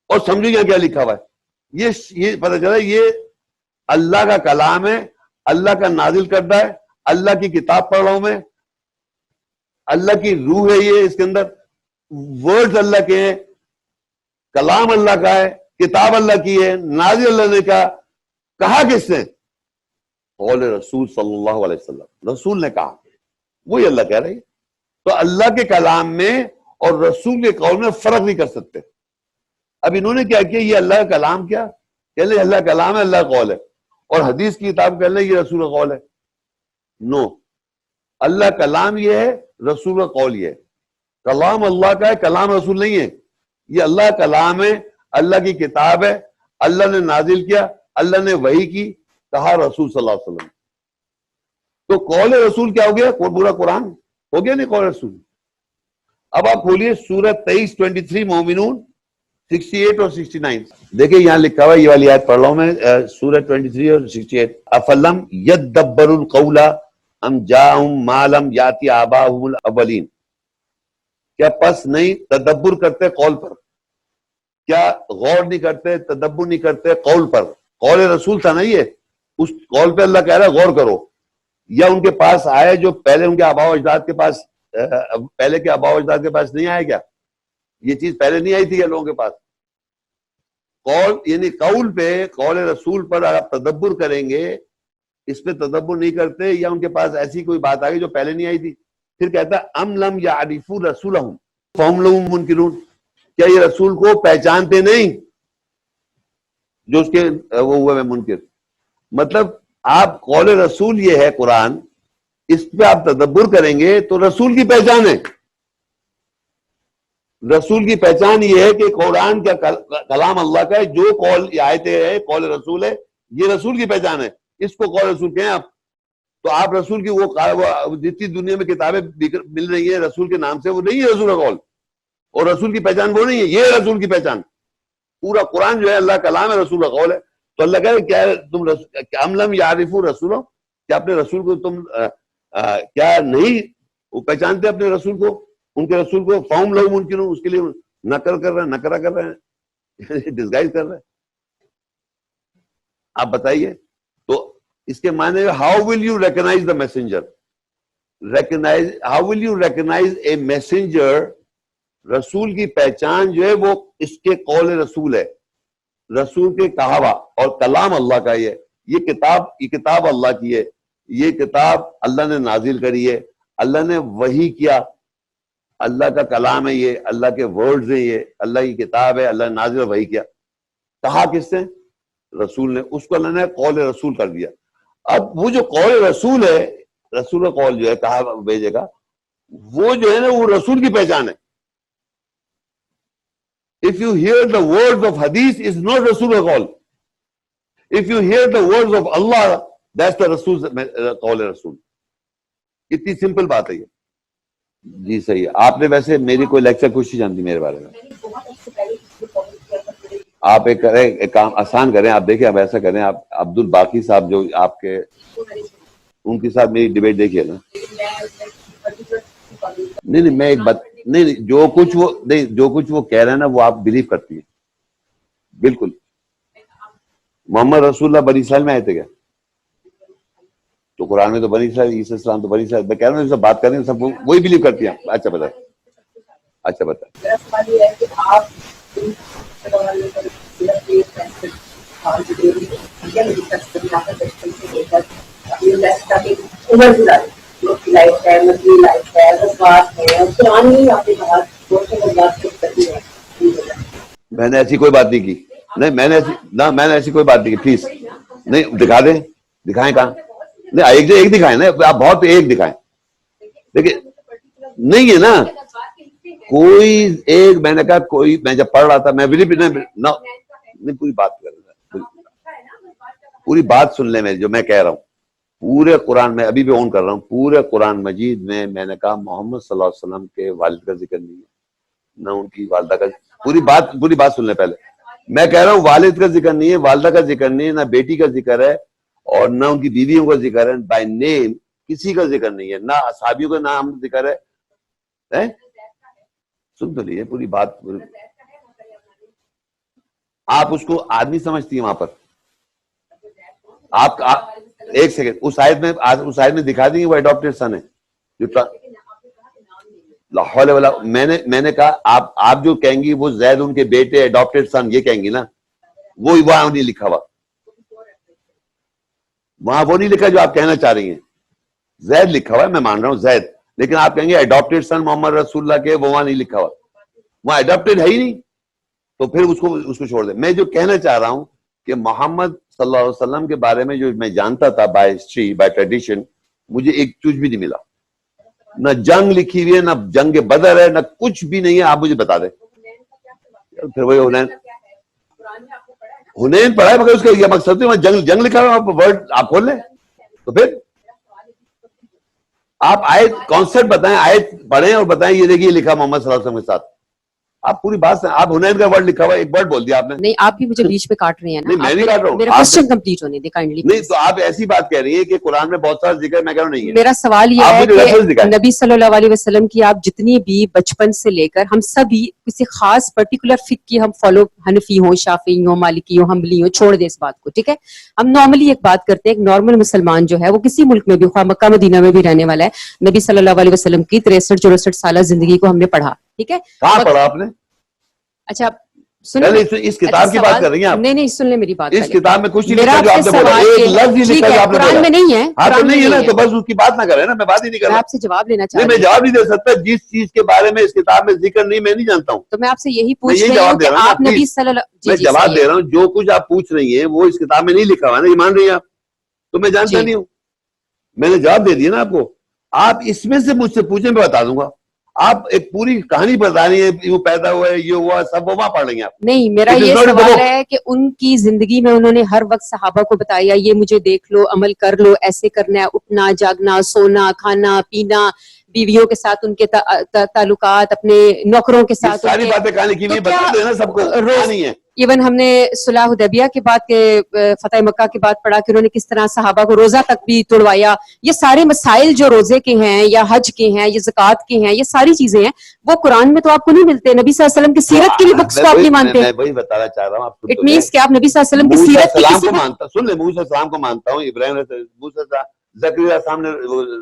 S2: اور سمجھو یہاں کیا لکھا ہوا ہے. یہ پتہ چلا یہ اللہ کا کلام ہے, اللہ کا نازل کردہ ہے, اللہ کی کتاب پڑھ رہا ہوں میں, اللہ کی روح ہے یہ, اس کے اندر ورڈز اللہ کے ہیں, کلام اللہ کا ہے, کتاب اللہ کی ہے, نازل اللہ نے کہا کس نے؟ قول رسول صلی اللہ علیہ وسلم, رسول نے کہا, وہی اللہ کہہ رہی ہے. تو اللہ کے کلام میں اور رسول کے قول میں فرق نہیں کر سکتے. اب انہوں نے کیا کیا, یہ اللہ کا کلام کیا کہ لیں اللہ کا کلام ہے, اللہ کا قول ہے, اور حدیث کی کتاب کہہ لیں یہ رسول کا قول ہے. نو, اللہ کلام یہ ہے, رسول کا قول یہ ہے. کلام اللہ کا ہے, کلام رسول نہیں ہے. یہ اللہ کا کلام ہے, اللہ کی کتاب ہے, اللہ نے نازل کیا, اللہ نے وحی کی, کہا رسول صلی اللہ علیہ وسلم. تو قول رسول کیا ہو گیا؟ پورا قرآن ہو گیا نہیں قول رسول. اب آپ کھولیے سورت 23 مومنون 68 اور 69. دیکھیں یہاں لکھا ہوا, یہ والی آیت پڑھ رہا ہوں میں, سورت 23 اور 68. افلم یدبروا القول ام جاءہم ما لم یاتی آباؤہم الاولین. کیا پس نہیں تدبر کرتے قول پر, کیا غور نہیں کرتے, تدبر نہیں کرتے قول پر. قول رسول تھا نا یہ, اس قول پہ اللہ کہہ رہا ہے غور کرو. یا ان کے پاس آئے جو پہلے ان کے آباء و اجداد کے پاس, پہلے کے آباء و اجداد کے پاس نہیں آئے کیا؟ یہ چیز پہلے نہیں آئی تھی کیا لوگوں کے پاس؟ قول یعنی قول پہ, قول رسول پر آپ تدبر کریں گے, اس پہ تدبر نہیں کرتے, یا ان کے پاس ایسی کوئی بات آ گئی جو پہلے نہیں آئی تھی. پھر کہتا ہے ام لم یعرفوا رسولہم فہم لہ منکرون. کیا یہ رسول کو پہچانتے نہیں جو اس کے وہ ہوئے میں منکر. مطلب آپ قول رسول یہ ہے قرآن, اس پہ آپ تدبر کریں گے تو رسول کی پہچان ہے. رسول کی پہچان یہ ہے کہ قرآن کا کلام اللہ کا ہے، جو قول آیتیں ہیں قول رسول ہے، یہ رسول کی پہچان ہے، اس کو قول رسول کہیں آپ. تو آپ رسول کی وہ جتنی دنیا میں کتابیں مل رہی ہیں رسول کے نام سے، وہ نہیں ہے رسول کا قول، اور رسول کی پہچان وہ نہیں ہے، یہ ہے رسول کی پہچان. پورا قرآن جو ہے اللہ کا کلام ہے، رسول کا قول ہے. تو اللہ کہہ رہے کیا تم ام لم یعرفوا رسولہ، کیا اپنے رسول کو تم کیا نہیں پہچانتے اپنے رسول کو، ان کے رسول کو؟ فہم لہو منکرون، اس کے لیے نکر کر رہے ہیں، نکرہ کر رہے ہیں، ڈسگائز کر رہے ہیں. آپ بتائیے. تو اس کے معنی how will you recognise the messenger, how will you recognise a messenger. رسول کی پہچان جو ہے وہ اس کے قول رسول ہے، رسول کے کہا ہوا، اور کلام اللہ کا یہ کتاب اللہ کی ہے، یہ کتاب اللہ نے نازل کری ہے، اللہ نے وحی کیا، اللہ کا کلام ہے، یہ اللہ کے ورڈز ہیں، یہ اللہ کی کتاب ہے، اللہ نے نازل وحی کیا. کہا کس نے؟ رسول نے. اس کو اللہ نے قول رسول کر دیا. اب وہ جو قول رسول ہے، رسول کا قول جو ہے کہا بھیجے گا، وہ جو ہے نا وہ رسول کی پہچان ہے. If you hear the words of hadith, is not Rasul قول. If you hear the words of Allah, that's the Rasul قول رسول. اتنی سمپل بات ہے یہ. جی صحیح ہے. آپ نے ویسے میری کوئی لیکچر کچھ نہیں جانتی میرے بارے میں. آپ ایک کام آسان کریں، آپ دیکھیں، آپ ایسا کریں، آپ عبد الباقی صاحب جو آپ کے، ان کے ساتھ میری ڈیبیٹ دیکھیے نا. نہیں میں ایک بات نہیں، جو کچھ وہ کہہ رہے ہیں نا وہ آپ بلیو کرتی ہیں بالکل. محمد رسول اللہ بنی اسرائیل میں آئے تھے کیا؟ تو قرآن میں تو بنی اسرائیل، عیسیٰ السلام تو بنی اسرائیل. میں کہہ رہا ہوں سب بات کر رہے ہیں، سب وہی بلیو کرتی ہیں. اچھا بتا. میں نے ایسی کوئی بات نہیں کی. نہیں میں نے ایسی کوئی بات نہیں کی. پلیز نہیں دکھا دیں، دکھائیں کہاں. نہیں ایک دکھائیں نا، آپ بہت ایک دکھائیں. دیکھیں نہیں ہے نا کوئی ایک. میں نے کہا کوئی، میں جب پڑھ رہا تھا میں نہیں پوری بات کر رہا، پوری بات سن لیں میری جو میں کہہ رہا ہوں. پورے قرآن میں ابھی بھی آن کر رہا ہوں، پورے قرآن مجید میں نے کہا محمد صلی اللہ علیہ وسلم کے والد کا ذکر نہیں ہے، نہ ان کی والدہ کا. پوری بات سن لیں پہلے. میں کہہ رہا ہوں والد کا ذکر نہیں ہے، والدہ کا ذکر نہیں ہے، نہ بیٹی کا ذکر ہے، اور نہ ان کی بیویوں کا ذکر ہے. بائی نیم کسی کا ذکر نہیں ہے، نہ اصحابیوں کا نام ذکر ہے. سن تو لیے پوری بات. آپ اس کو آدمی سمجھتی ہیں وہاں پر. آپ ایک سیکنڈ، اس آیت میں دکھا دیں گے وہ اڈاپٹیڈ سن ہے. میں نے کہا آپ جو کہیں گی وہ زید ان کے بیٹے اڈاپٹیڈ سن یہ کہیں گی نا، وہ وہاں نہیں لکھا ہوا، وہاں وہ نہیں لکھا جو آپ کہنا چاہ رہی ہیں. زید لکھا ہوا ہے، میں مان رہا ہوں زید، لیکن آپ کہیں گے اڈاپٹیڈ سن محمد رسول اللہ کے، وہ وہاں نہیں لکھا ہوا، وہاں اڈاپٹیڈ ہے ہی نہیں. تو پھر اس کو چھوڑ دیں. میں جو کہنا چاہ رہا ہوں کہ محمد صلی اللہ علیہ وسلم کے بارے میں جو میں جانتا تھا بائی ہسٹری بائی ٹریڈیشن، مجھے ایک چیز بھی نہیں ملا. نہ جنگ لکھی ہوئی ہے، نہ جنگ بدر ہے، نہ کچھ بھی نہیں ہے. آپ مجھے بتا دیں. پھر وہی حنین پڑھا ہے، مگر اس کا یہ مقصد ہے جنگ لکھا ہوا ورڈ آپ کھول لیں. تو پھر آپ آیت کانسیپٹ بتائیں، آیت پڑھیں اور بتائیں یہ دیکھیے لکھا محمد صلی اللہ علیہ وسلم کے ساتھ. آپ پوری بات آپ حنین کا ورڈ لکھا ہوا، ایک ورڈ بول دیا آپ نے.
S1: نہیں آپ بھی مجھے بیچ میں کاٹ رہے ہیں نا.
S2: نہیں میں نہیں کاٹ رہا ہوں،
S1: میرا کوسچن کمپلیٹ ہونے دے کائنڈلی.
S2: نہیں تو آپ ایسی بات کہہ رہی ہیں کہ قرآن میں بہت سارا ذکر، میں کہہ رہا ہوں نہیں ہے.
S1: میرا سوال یہ ہے کہ نبی صلی اللہ علیہ وسلم کی آپ جتنی بھی بچپن سے لے کر ہم سبھی کسی خاص پرٹیکولر فقہ کی ہم فالو، حنفی ہوں، شافعی ہوں، مالکی ہوں، حنبلی ہوں، چھوڑ دیں اس بات کو، ٹھیک ہے. ہم نارملی ایک بات کرتے ہیں، ایک نارمل مسلمان جو ہے وہ کسی ملک میں بھی، خواہ مکہ مدینہ میں بھی رہنے والا ہے، نبی صلی اللہ علیہ وسلم کی 63-64 سالہ زندگی کو ہم نے پڑھا، ٹھیک ہے.
S2: کہاں پڑھا آپ نے؟
S1: اچھا
S2: اس کتاب کی بات کر رہی ہیں آپ؟
S1: نہیں سن لیں میری بات.
S2: اس کتاب میں کچھ نہیں لکھا جو
S1: میرا
S2: آپ نے بولا، ایک لفظ ہی لکھا جو آپ نے بولا.
S1: قرآن میں نہیں ہے.
S2: ہاں تو نہیں ہے نا، تو بس اس کی بات نہ کریں نا، میں بات ہی نہیں کر رہا.
S1: میں آپ سے جواب لینا چاہتا ہوں.
S2: میں جواب نہیں دے سکتا جس چیز کے بارے میں اس کتاب میں ذکر نہیں، میں نہیں جانتا ہوں.
S1: تو میں آپ سے یہی پوچھ رہی ہوں کہ آپ نبی صلی اللہ،
S2: میں جواب دے رہا ہوں جو کچھ آپ پوچھ رہی ہیں وہ اس کتاب میں نہیں لکھا ہوا ہے نا، یہ مان رہی ہیں آپ؟ تو میں جانتا نہیں ہوں. میں نے جواب دے دیا نا آپ کو. آپ اس میں سے مجھ سے پوچھیں، میں بتا دوں گا. آپ ایک پوری کہانی بتا رہی ہے، یوں پیدا ہوا ہے، یہ ہوا، سب وہاں پڑھ لیں گے آپ.
S1: نہیں، میرا یہ سوال ہے کہ ان کی زندگی میں انہوں نے ہر وقت صحابہ کو بتایا یہ مجھے دیکھ لو، عمل کر لو، ایسے کرنا ہے، اٹھنا جاگنا، سونا کھانا پینا، بیویوں کے ساتھ ان کے تعلقات، اپنے نوکروں کے ساتھ،
S2: ساری باتیں کہانی کی بتا دینا سب کو. نہیں ہے
S1: ایون ہم نے صلح حدیبیہ کے بعد کے فتح مکہ کے بعد پڑھا کہ انہوں نے کس طرح صحابہ کو روزہ تک بھی توڑوایا. یہ سارے مسائل جو روزے کے ہیں یا حج کے ہیں یا زکوٰۃ کے ہیں، یہ ساری چیزیں ہیں، وہ قرآن میں تو آپ کو نہیں ملتے. نبی صلی اللہ علیہ وسلم کی سیرت کی بھی بکس کو آپ نہیں مانتے.
S2: میں وہی بتانا چاہ رہا ہوں. آپ
S1: اٹ مینس کہ آپ نبی صلی اللہ علیہ وسلم کی سیرت کی کسی
S2: کو مانتا، سن لیں، موسیٰ السلام کو مانتا ہوں، ابراہیم زکریا السلام نے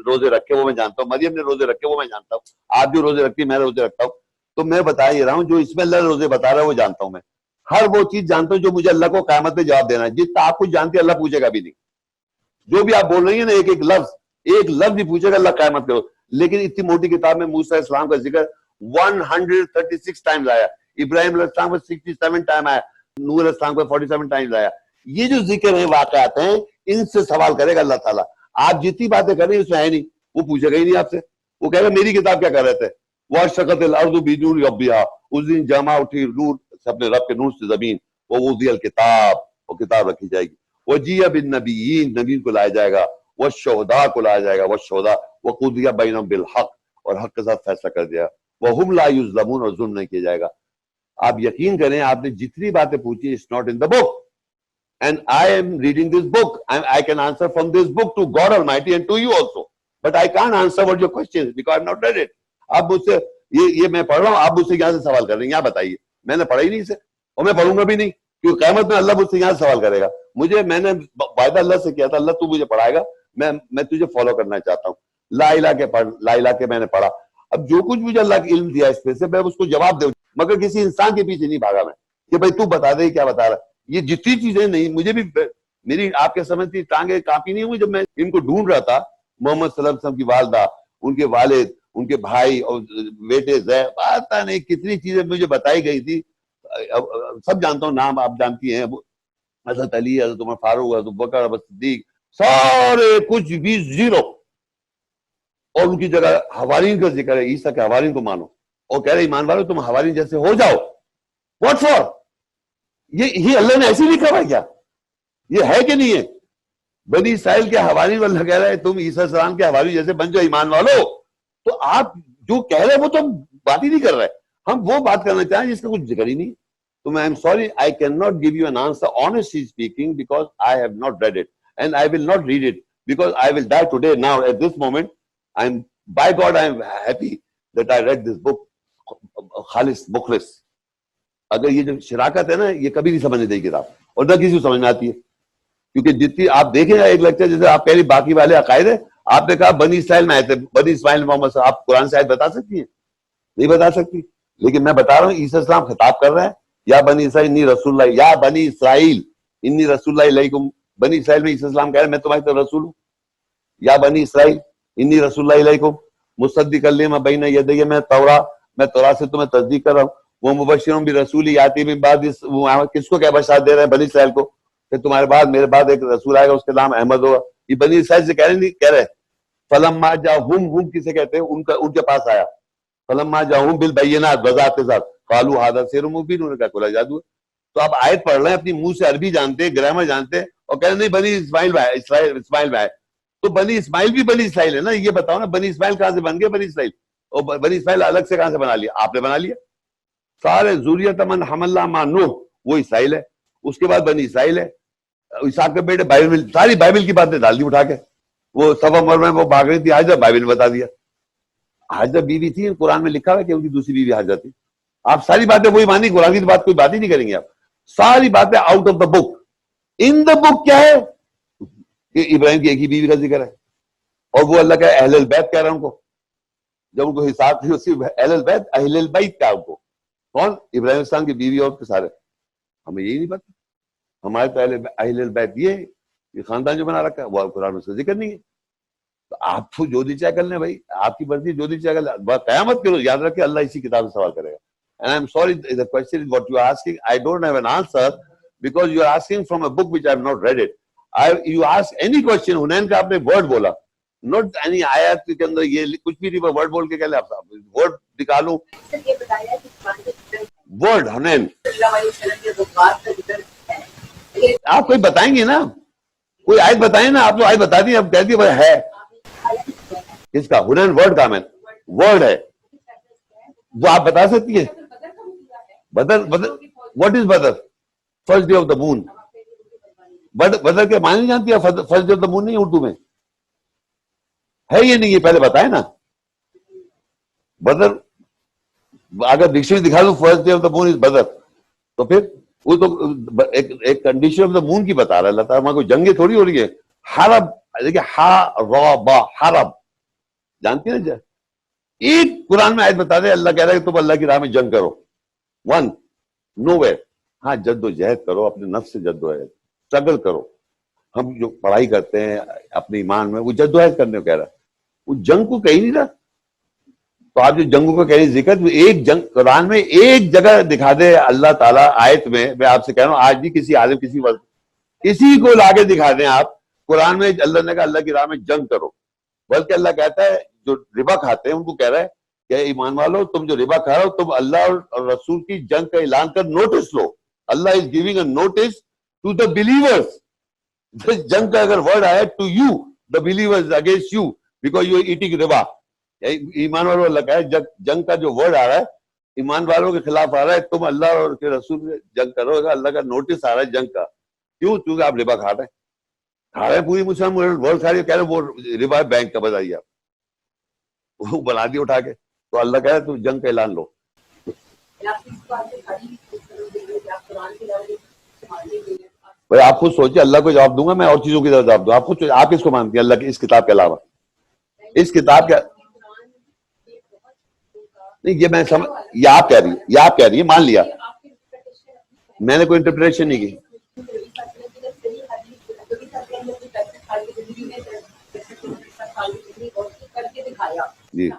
S2: روزے رکھے وہ میں جانتا ہوں، مریم نے روزے رکھے وہ میں جانتا ہوں، آپ جو روزے رکھتی میں روزے رکھتا ہوں. تو میں بتا یہ رہا ہوں جو اس میں اللہ روزے بتا رہا ہے وہ جانتا ہوں. میں ہر وہ چیز جانتا ہوں جو مجھے اللہ کو قیامت میں جواب دینا ہے. جتنا آپ کچھ جانتے ہیں اللہ پوچھے گا بھی نہیں. جو بھی آپ بول رہی ہیں نا، ایک لفظ بھی پوچھے گا اللہ قیامت کرو. لیکن اتنی موٹی کتاب میں موسیٰ علیہ السلام کا ذکر 136 ٹائمز آیا، ابراہیم علیہ السلام کو 67 ٹائم آیا، نوح علیہ السلام کو 47 ٹائمز آیا. یہ جو ذکر ہیں واقعات ہیں، ان سے سوال کرے گا اللہ تعالیٰ. آپ جتنی باتیں کر رہے ہیں اس میں ہے نہیں، وہ پوچھے گا ہی نہیں آپ سے. وہ کہے گا میری کتاب کیا کر رہے تھے. وَاشْرَقَتِ الْأَرْضُ بِنُورِ رَبِّهَا، اس دن جمع اٹھی نور اپنے رب کے نور سے زمین. وَوُضِعَ الْكِتَابُ، وہ کتاب رکھی جائے گی. وَجِيَ بِالنَّبِيِّينَ، نبیین کو لایا جائے گا. وَالشُّهَدَاء کو لایا جائے گا. وَالشُّهَدَاء وَقُضِيَ بَيْنَهُم بِالْحَقِّ، اور حق کے ساتھ فیصلہ کر دیا. وَهُمْ لَا يُظْلَمُونَ، اور ظلم نہیں کیا جائے گا. آپ یقین کریں آپ نے جتنی باتیں پوچھی it's not in the book and I am reading this book and I can answer from this book to God Almighty and to you also, but I can't answer what your questions because I have not read it. آپ مجھ سے یہ میں پڑھ رہا ہوں، آپ مجھ سے یہاں سے سوال کر رہے ہیں. یہاں بتائیے، میں نے پڑھا ہی نہیں اسے اور میں پڑھوں گا بھی نہیں، کیونکہ قیامت میں اللہ مجھ سے یہاں سے سوال کرے گا. میں نے وعدہ اللہ سے کیا تھا اللہ تو مجھے پڑھائے گا، میں تجھے فالو کرنا چاہتا ہوں. لا الہ کے پڑھ، لا الہ کے میں نے پڑھا. اب جو کچھ مجھے اللہ کا علم دیا اس پہ سے میں اس کو جواب دوں، مگر کسی انسان کے پیچھے نہیں بھاگا میں کہ بھائی تو بتا دے کیا بتا رہا. یہ جتنی چیزیں نہیں، مجھے بھی میری آپ کے سمجھتی ٹانگیں کانپی نہیں ہوئی جب میں ان کو ڈھونڈ رہا تھا. محمد صلی اللہ علیہ وسلم کی والدہ، ان کے والد، ان کے بھائی اور بیٹے زید، پتہ نہیں کتنی چیزیں مجھے بتائی گئی تھی. سب جانتا ہوں، نام آپ جانتی ہیں، حضرت علی، حضرت عمر فاروق، حضرت بکر، حضرت صدیق، سارے کچھ بھی زیرو. اور ان کی جگہ حوارین کا ذکر ہے، عیسیٰ کے حوارین کو مانو اور کہہ رہے ایمان والو تم حوارین جیسے ہو جاؤ. What for? یہ اللہ نے ایسے لکھا ہوا کیا؟ یہ ہے کہ نہیں ہے؟ بنی اسرائیل کے حوارین واللہ کہہ رہا ہے تم عیسیٰ السلام کے حوارین جیسے بن جاؤ ایمان والو. تو آپ جو کہہ رہے ہیں وہ تو ہم بات ہی نہیں کر رہے، ہم وہ بات کرنا چاہیں جس کا کچھ ذکر ہی نہیں. تو میں sorry, I cannot give you an answer honestly speaking because I have not read it and I will not read it because I will die today. Now at this moment by God I am happy that I read this book. خالص مخلص. اگر یہ جو شراکت ہے نا یہ کبھی نہیں سمجھنے دے کتاب اور نہ کسی کو سمجھ میں آتی ہے. کیونکہ جتنی آپ دیکھیں ایک لیکچر جیسے آپ کہہ رہی باقی والے عقائد ہیں، آپ نے کہا بنی اسرائیل میں آئے تھے، بنی اسماعیل محمد صاحب، آپ قرآن سے آیت بتا سکتی ہیں؟ نہیں بتا سکتی. لیکن میں بتا رہا ہوں عیسیٰ السلام خطاب کر رہے ہیں، یا بنی اسرائیل انی رسول اللہ، یا بنی اسرائیل انی رسول اللہ علیکم. بنی اسرائیل میں عیسیٰ السلام کہہ رہے ہیں میں تمہاری طرف رسول ہوں. یا بنی اسرائیل انی رسول اللہ علیکم مصدقا لما بین یدی، میں تورات سے تمہیں تصدیق کر رہا ہوں. وہ مبشرون برسول یاتی من بعد، کس کو کیا بشارت دے رہے ہیں؟ بنی اسرائیل کو کہ تمہارے بعد میرے بعد ایک رسول آئے گا اس کے نام احمد ہوگا. یہ بنی اسرائیل سے کہہ رہے فلما جاءہم کسے کہتے ہیں؟ ان کے پاس آیا. فلما جاءہم بالبینات، وضاحت کے ساتھ، قالوا ھذا سحر مبین، انہوں نے کہا کھلا جادو ہے. تو آپ آیت پڑھ رہے ہیں اپنی منہ سے، عربی جانتے ہیں، گرامر جانتے ہیں، اور کہہ رہے نہیں بنی اسماعیل میں آئے. تو بنی اسماعیل بھی بنی اسرائیل ہے نا. یہ بتاؤ نا بنی اسماعیل کہاں سے بن گئے بنی اسرائیل؟ اور بنی اسماعیل الگ سے کہاں سے بنا لیا؟ آپ نے بنا لیا. سارے ذریت من حملنا مع نوح وہ اسرائیل ہے. اس کے بعد بنی اسرائیل ہے. اسحاق کے بیٹے بائبل، ساری بائبل کی باتیں ڈال دی اٹھا کے. وہ صفا مروا میں وہ بھاگ رہی تھی حاجرہ، بائبل میں بتا دیا. حاجرہ بیوی تھی، قرآن میں لکھا ہوا کہ ان کی دوسری بیوی حاجرہ تھی. آپ ساری باتیں وہی مانی، قرآن کی بات کوئی بات ہی نہیں کریں گے آپ. ساری باتیں آؤٹ آف دا بک. ان دا بک کیا ہے کہ ابراہیم کی ایک ہی بیوی کا ذکر ہے، اور وہ اللہ کا اہل البیت کہہ رہا ہے ان کو. جب ان کو حساب تھی اسی اہل البیت کا ان کو کون؟ ابراہیم السلام کی بیوی اور کے سارے. ہمیں یہی نہیں پتا. ہمارے تو اہل البیت یہ خاندان جو بنا رکھا ہے وہ قرآن میں اس کا ذکر نہیں ہے. تو آپ کو جو دی چاہے کر لیں بھائی، آپ کی مرضی جو دی چاہے کر لیں. قیامت کرو یاد رکھیں اللہ اسی کتاب سے سوال کرے گا. And I'm sorry, the question is what you are asking. I don't have an answer because you are asking from a book which I have not read it. You ask any question. حنین کا آپ نے word بولا، not any آیات کے اندر یہ کچھ بھی نہیں, ورڈ بول کے کہہ لیں آپ ورڈ نکالوں ورڈ حنین آپ کوئی بتائیں گے نا, کوئی آیت بتائیں نا, آپ تو آیت بتا دی, اب کہہ دی ہے کس کا حنین ورڈ کا, میں ورڈ ہے وہ آپ بتا سکتی ہیں. بدر بدر واٹ از بدر؟ First day of the moon. بدر کے معنی نہیں جانتی ہے؟ First day of the moon نہیں اردو میں ہے یہ نہیں, یہ پہلے بتائے نا. بدر اگر ڈکشنری دکھا دوں فرسٹ ڈے آف دا مون از بدر, تو پھر وہ تو ایک کنڈیشن آف دا مون کی بتا رہا ہے اللہ تعالیٰ. وہاں کوئی جنگیں تھوڑی ہو رہی ہے. حرب دیکھیے ہا را با حرب جانتی ہے نا, ایک قرآن میں آیت بتا دے اللہ کہہ رہا ہے کہ تم اللہ کی راہ میں جنگ کرو. ون نو وے. ہاں جد و جہد کرو, اپنے نفس سے جد و جہد اسٹرگل کرو. ہم جو پڑھائی کرتے ہیں اپنے ایمان میں وہ جد و جہد کرنے کو کہہ رہا ہے, وہ جنگ کو کہیں نہیں رہا. تو آپ جو جنگوں کو کہہ رہی ذکر, ایک جنگ قرآن میں ایک جگہ دکھا دے اللہ تعالیٰ آیت میں آپ سے کہہ رہا ہوں آج بھی کسی عالم کسی وقت کسی کو لا کے دکھا دیں آپ قرآن میں اللہ نے کہا اللہ کی راہ میں جنگ کرو. بلکہ اللہ کہتا ہے جو ربا کھاتے ہیں ان کو کہہ رہا ہے کہ ایمان والو تم جو ربا کھا رہے ہو تم اللہ اور رسول کی جنگ کا اعلان کر نوٹس لو. اللہ is giving a notice to the believers. جنگ کا اگر ورڈ آیا to you the believers against you because you are eating ربا. ایمان والوں اللہ کا ہے جنگ کا جو ورڈ آ رہا ہے ایمان والوں کے خلاف آ رہا ہے, تم اللہ اور کے رسول سے جنگ کرو گا. اللہ کا نوٹس آ رہا ہے جنگ کا. کیوں؟ کیونکہ آپ ربا کھا رہے ہیں پوری مسلم ورلڈ کھا رہی ہے, کہہ رہے وہ ربا بینک کا بتائیے آپ وہ بنا دی اٹھا کے. تو اللہ کہہ رہا ہے تم جنگ کا اعلان لو. بھائی آپ خود سوچیں, اللہ کو جواب دوں گا میں اور چیزوں کی طرف جواب دوں. آپ خود آپ کس کو مانتی ہیں اللہ کی اس کتاب کے علاوہ؟ اس کتاب کا نہیں, یہ میں سمجھ, یہ آپ کہہ رہی ہیں مان لیا, میں نے کوئی انٹرپریشن نہیں کی. جی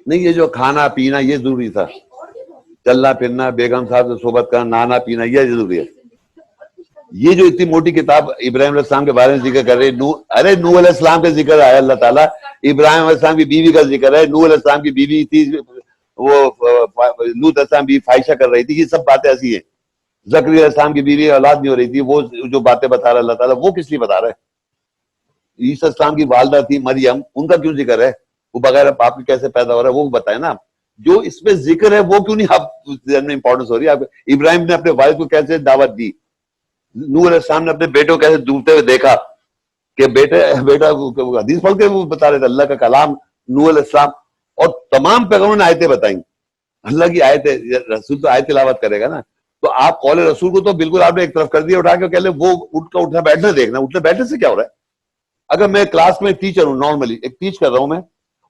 S2: نہیں, یہ جو کھانا پینا یہ ضروری تھا, چلنا پھرنا, بیگم صاحب سے صحبت کرنا, نانا پینا یہ ضروری ہے. یہ جو اتنی موٹی کتاب ابراہیم علیہ السلام کے بارے میں ذکر کر رہے, ارے نوح علیہ السلام کا ذکر ہے اللہ تعالیٰ, ابراہیم علیہ السلام کی بیوی کا ذکر ہے, نوح علیہ السلام کی بیوی تھی, وہ لوط علیہ السلام بیوی فائشہ کر رہی تھی. یہ سب باتیں ایسی ہیں. زکریا علیہ السلام کی بیوی اولاد نہیں ہو رہی تھی, وہ جو باتیں بتا رہا اللہ تعالیٰ وہ کس لیے بتا رہا ہے؟ عیسیٰ السلام کی والدہ تھی مریم, ان کا کیوں ذکر ہے؟ وہ بغیر باپ کے کیسے پیدا ہو رہا ہے وہ بتائیں نا. جو اس میں ذکر ہے وہ کیوں نہیں آپ ذہن میں امپورٹنس ہو رہی ہے؟ آپ ابراہیم نے اپنے والد کو کیسے دعوت دی, نوح علیہ السلام نے اپنے بیٹے کو کیسے ڈوبتے ہوئے دیکھا کہ بیٹا حدیث پڑھ کے وہ بتا رہے تھے اللہ کا کلام نوح علیہ السلام, اور تمام پیغمبروں نے آیتیں بتائیں. اللہ کی آیتیں, رسول تو آیت تلاوت کرے گا نا. تو آپ قول رسول کو تو بالکل آپ نے ایک طرف کر دیا اٹھا کے, کہہ لیں وہ اٹھنا بیٹھنا دیکھنا. اٹھنے بیٹھنے سے کیا ہو رہا ہے؟ اگر میں کلاس میں ٹیچر ہوں, نارملی ایک ٹیچ کر رہا ہوں میں,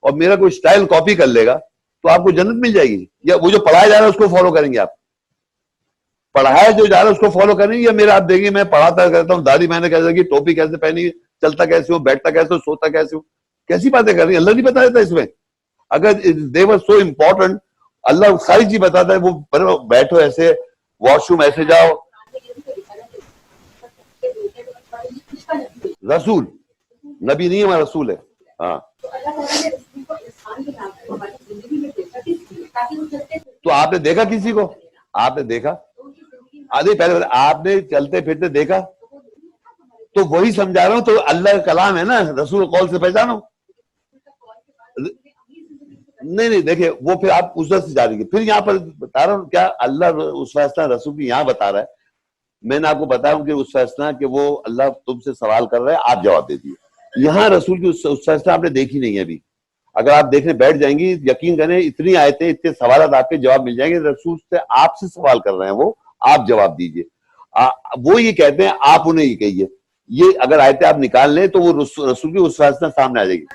S2: اور میرا کوئی اسٹائل کاپی کر لے گا تو آپ کو جنت مل جائے گی, یا وہ جو پڑھایا جا رہا ہے اس کو فالو کریں گے؟ آپ پڑھایا جو جا رہا ہے اس کو فالو کریں گے, یا میرا آپ دیکھیں میں پڑھاتا کرتا ہوں, داڑھی میں نے کیسے کی, ٹوپی کیسے پہنی, چلتا کیسے ہوں, بیٹھتا کیسے ہوں, سوتا کیسے ہوں, کیسی باتیں کر رہی ہیں؟ اللہ نہیں بتا دیتا اس میں؟ اگر دے ور سو امپورٹنٹ, اللہ ساری چیز بتاتا ہے. وہ بیٹھو ایسے, واش روم ایسے جاؤ. رسول نبی نہیں ہے, رسول ہے. ہاں تو آپ نے دیکھا کسی کو؟ آپ نے دیکھا؟ پہلے آپ نے چلتے پھرتے دیکھا تو وہی سمجھا رہا ہوں. تو اللہ کا کلام ہے نا, رسول قول سے پہچانو. نہیں دیکھیں وہ پھر آپ اس سے جا رہی ہے. پھر یہاں پر بتا رہا ہوں کیا اللہ اس فیصلہ رسول کی یہاں بتا رہا ہے. میں نے آپ کو بتایا ہوں کہ اس فیصلہ کہ وہ اللہ تم سے سوال کر رہا ہے, آپ جواب دے دیے. یہاں رسول کی اس فیصلہ آپ نے دیکھی نہیں ہے ابھی. اگر آپ دیکھنے بیٹھ جائیں گی, یقین کریں اتنی آیتیں, اتنے سوالات آپ کے جواب مل جائیں گے. رسول سے آپ سے سوال کر رہے ہیں, وہ آپ جواب دیجئے. وہ یہ کہتے ہیں آپ انہیں یہ کہیے. یہ اگر آیتیں آپ نکال لیں تو وہ رسول کی اس فیصلہ سامنے آ جائے گی.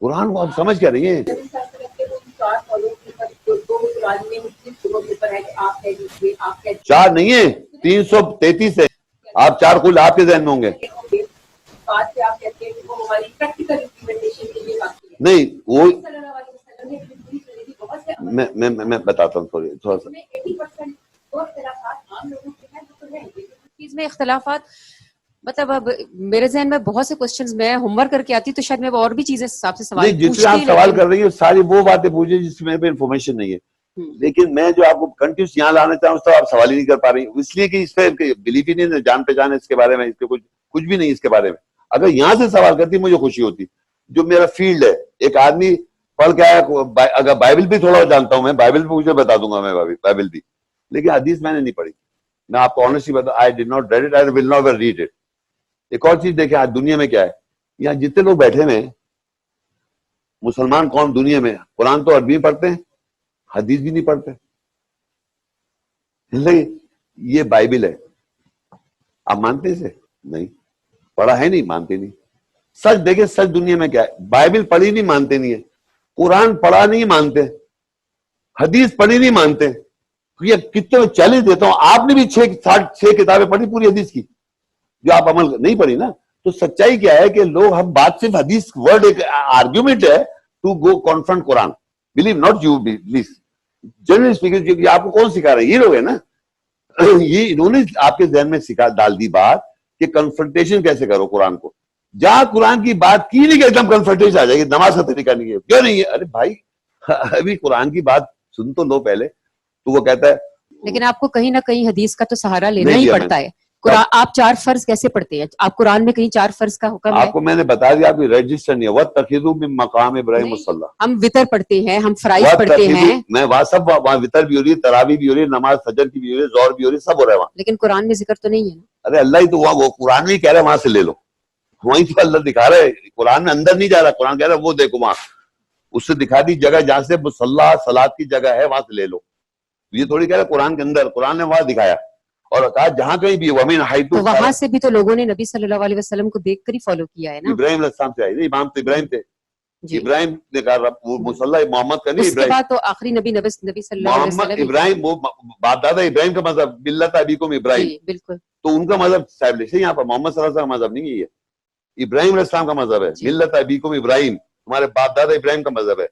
S2: قرآن کو آپ سمجھ کیا رہی ہیں؟ چار نہیں ہے, 333 ہے. آپ چار کل آپ کے ذہن میں ہوں گے. نہیں وہ میں بتاتا ہوں تھوڑا سا.
S1: چیز میں اختلافات مطلب اب میرے ذہن میں بہت سے کوسچنز میں ہوم ورک کر کے آتی تو شاید میں اور بھی چیزیں حساب سے سوال
S2: جتنے آپ سوال کر رہی ہیں ساری وہ باتیں پوچھیں جس میں انفارمیشن نہیں ہے, لیکن میں جو آپ کو کنٹینیوس یہاں لانا چاہوں تو آپ سوال ہی نہیں کر پا رہی, اس لیے کہ اس پہ بلیف ہی نہیں, جان پہچان ہے اس کے بارے میں, اس پہ کچھ بھی نہیں اس کے بارے میں. اگر یہاں سے سوال کرتی مجھے خوشی ہوتی, جو میرا فیلڈ ہے. ایک آدمی پڑھ کے آیا, اگر بائبل بھی تھوڑا جانتا ہوں میں, بائبل بھی مجھے بتا دوں گا میں بائبل بھی, لیکن حدیث میں نے نہیں پڑھی. میں آپ کو آنیسٹلی بتاؤں, I did not read it, I will not read it. ایک اور چیز دیکھیں آج دنیا میں کیا ہے, یہاں جتنے لوگ بیٹھے ہوئے ہیں مسلمان قوم دنیا میں, قرآن تو عربی میں پڑھتے ہیں, حدیث بھی نہیں پڑھتے. یہ بائبل ہے, آپ مانتے اسے؟ نہیں. پڑھا ہے نہیں, مانتے نہیں. سچ دیکھیں, سچ دنیا میں کیا ہے, بائبل پڑھی نہیں مانتے نہیں ہے, قرآن پڑھا نہیں مانتے, حدیث پڑھی نہیں مانتے. یہ کتنے چیلنج دیتا ہوں, آپ نے بھی 6 کتابیں پڑھی پوری حدیث کی, جو آپ عمل نہیں پڑھی نا. تو سچائی کیا ہے کہ لوگ, ہم بات صرف حدیث ورڈ ایک آرگیومنٹ ہے ٹو گو کانفرنٹ قرآن. Believe not you please, general speaking آپ کو کون سکھا رہا ہے؟ یہ لوگ ہے نا, یہ انہوں نے آپ کے ذہن میں ڈال دی بات کہ کنفرنٹیشن کیسے کرو قرآن کو. جہاں قرآن کی بات کی نہیں کہ ایک دم کنفرنٹیشن آ جائے گی, نماز کا طریقہ نہیں ہے, کیوں نہیں ہے؟ ارے بھائی ابھی قرآن کی بات سن تو لو پہلے. تو وہ کہتا ہے,
S1: لیکن آپ کو کہیں نہ کہیں حدیث کا تو سہارا لینا ہی پڑتا ہے. قرآن آپ 4 فرض کیسے پڑھتے ہیں؟ آپ قرآن میں کہیں 4 فرض کا حکم ہے؟
S2: آپ کو میں نے بتا دیا, آپ کی رجسٹر نہیں ہے. وَاتَّخِذُوا مِن مَقَامِ إِبْرَاهِيمَ مُصَلًّى.
S1: ہم وتر پڑھتے ہیں, ہم فرائض پڑھتے ہیں,
S2: میں وہاں سب, وہاں وتر بھی ہو رہی ہے, تراویح بھی ہو رہی ہے, نماز فجر کی بھی ہو رہی ہے, ظہر بھی ہو رہی ہے, سب ہو رہا ہے وہاں.
S1: لیکن قرآن میں ذکر تو نہیں ہے نا.
S2: ارے اللہ ہی تو وہ قرآن میں ہی کہہ رہا ہے وہاں سے لے لو, وہیں تو اللہ دکھا رہا ہے. قرآن میں اندر نہیں جا رہا, قرآن کہہ رہا ہے وہ دیکھو وہاں, اس سے دکھا دی جگہ جہاں سے مصلی صلاۃ کی جگہ ہے, وہاں سے لے لو. یہ تھوڑی کہہ رہا ہے قرآن کے اندر, قرآن نے وہاں دکھایا اور کہا جہاں کہیں بھی وَمِنْ حَيْثُ.
S1: تو وہاں سے بھی تو لوگوں نے نبی صلی اللہ علیہ وسلم کو دیکھ کر ہی فالو کیا ہے نا.
S2: ابراہیم علیہ السلام سے آئی, امام تو ابراہیم تھے, ابراہیم نے کہا وہ مصلی محمد کا نہیں,
S1: اس کے بعد تو آخری نبی صلی اللہ علیہ
S2: محمد
S1: وسلم
S2: ابراہیم, وہ باپ دادا ابراہیم کا مذہب, ملت ابیکم ابراہیم.
S1: جی بالکل,
S2: تو ان کا مذہب اسٹیبلش ہے یہاں پر. محمد صلی اللہ علیہ وسلم کا مذہب نہیں ہے, یہ ابراہیم علیہ السلام کا مذہب ہے. ملت ابیکم ابراہیم, ہمارے باپ دادا ابراہیم کا مذہب ہے.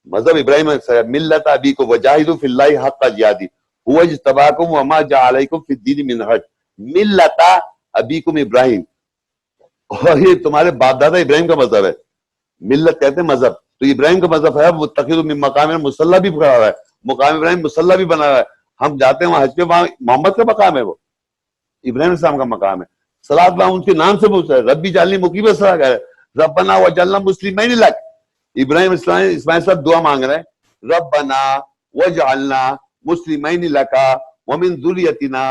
S2: مذہب ابراہیم ملت ابیکم وجاہدوا فی اللہ حق جہادہ هو اجتباکم وما جعل علیکم فی الدین من حرج. ملت ابیکم ابراہیم, اور یہ تمہارے باپ دادا ابراہیم کا مذہب ہے. ملت کہتے ہیں مذہب, تو ابراہیم کا مذہب ہے. وہ تخذوا من مقام مصلی بھی بنا ہوا ہے, مقام ابراہیم مصلی بھی بنا ہوا ہے. ہم جاتے ہیں وہاں حج پہ, وہاں محمد کا مقام ہے, وہ ابراہیم السلام کا مقام ہے. صلاۃ وہاں ان کے نام سے پوچھتا ہے, ربی جعلنی مقیم الصلاۃ کہہ رہے, ربنا وجعلنا مسلمین لک. ابراہیم اسماعیل صاحب دعا مانگ رہے ہیں, ربنا وجعلنا مسلمین لک ومن ذریتنا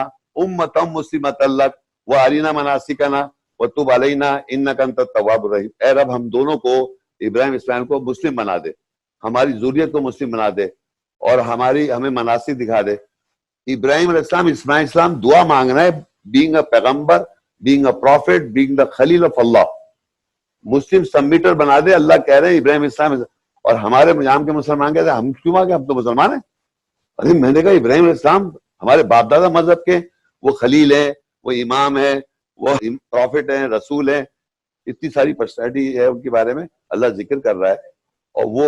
S2: امۃ مسلمۃ لک وارنا مناسکنا وتب علینا انک انت التواب الرحیم. اے رب ہم دونوں کو, ابراہیم اسماعیل کو مسلم بنا دے, ہماری ذریت کو مسلم بنا دے, اور ہمیں مناسک دکھا دے. ابراہیم علیہ السلام, اسماعیل السلام دعا مانگ رہے ہیں, being a پیغمبر, being a prophet, being the Khalil of اللہ, مسلم سبمیٹر بنا دے. اللہ کہہ رہے ہیں ابراہیم اسلام, اور ہمارے یہاں کے مسلمان کہتے ہیں ہم کیوں آ گئے, ہم تو مسلمان ہیں. ارے میں نے کہا ابراہیم علیہ السلام ہمارے باپ دادا مذہب کے, وہ خلیل ہیں, وہ امام ہیں, وہ پروفٹ ہیں, رسول ہیں, اتنی ساری پرسنالٹی ہے ان کے بارے میں اللہ ذکر کر رہا ہے. اور وہ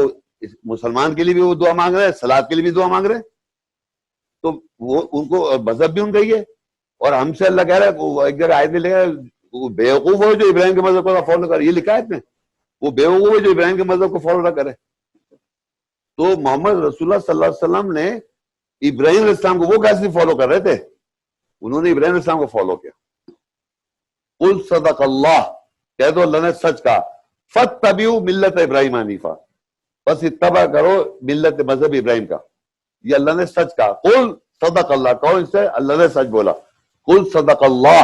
S2: مسلمان کے لیے بھی وہ دعا مانگ رہے ہیں, صلاۃ کے لیے بھی دعا مانگ رہے ہیں. تو وہ ان کو مذہب بھی ان کا ہی ہے, اور ہم سے اللہ کہہ رہا ہے, وہ ایک جگہ آیت میں لکھا ہے وہ بیوقوف ہو جو ابراہیم کے مذہب کو فالو کرے, یہ لکھا ہے اس میں, وہ بیوقوف ہے جو ابراہیم کے مذہب کو فالو نہ کرے. تو محمد رسول اللہ صلی اللہ علیہ وسلم نے ابراہیم علیہ السلام کو, وہ کیسے فالو کر رہے تھے, انہوں نے ابراہیم علیہ السلام کو فالو کیا. قل صدق اللہ, کہہ دو اللہ نے سچ کہا. فاتبعوا ملت ابراہیم حنیفا, بس اتباع کرو ملت مذہب ابراہیم کا. یہ اللہ نے سچ کہا. قل صدق اللہ, کہو اس سے اللہ نے سچ بولا. قل صدق اللہ,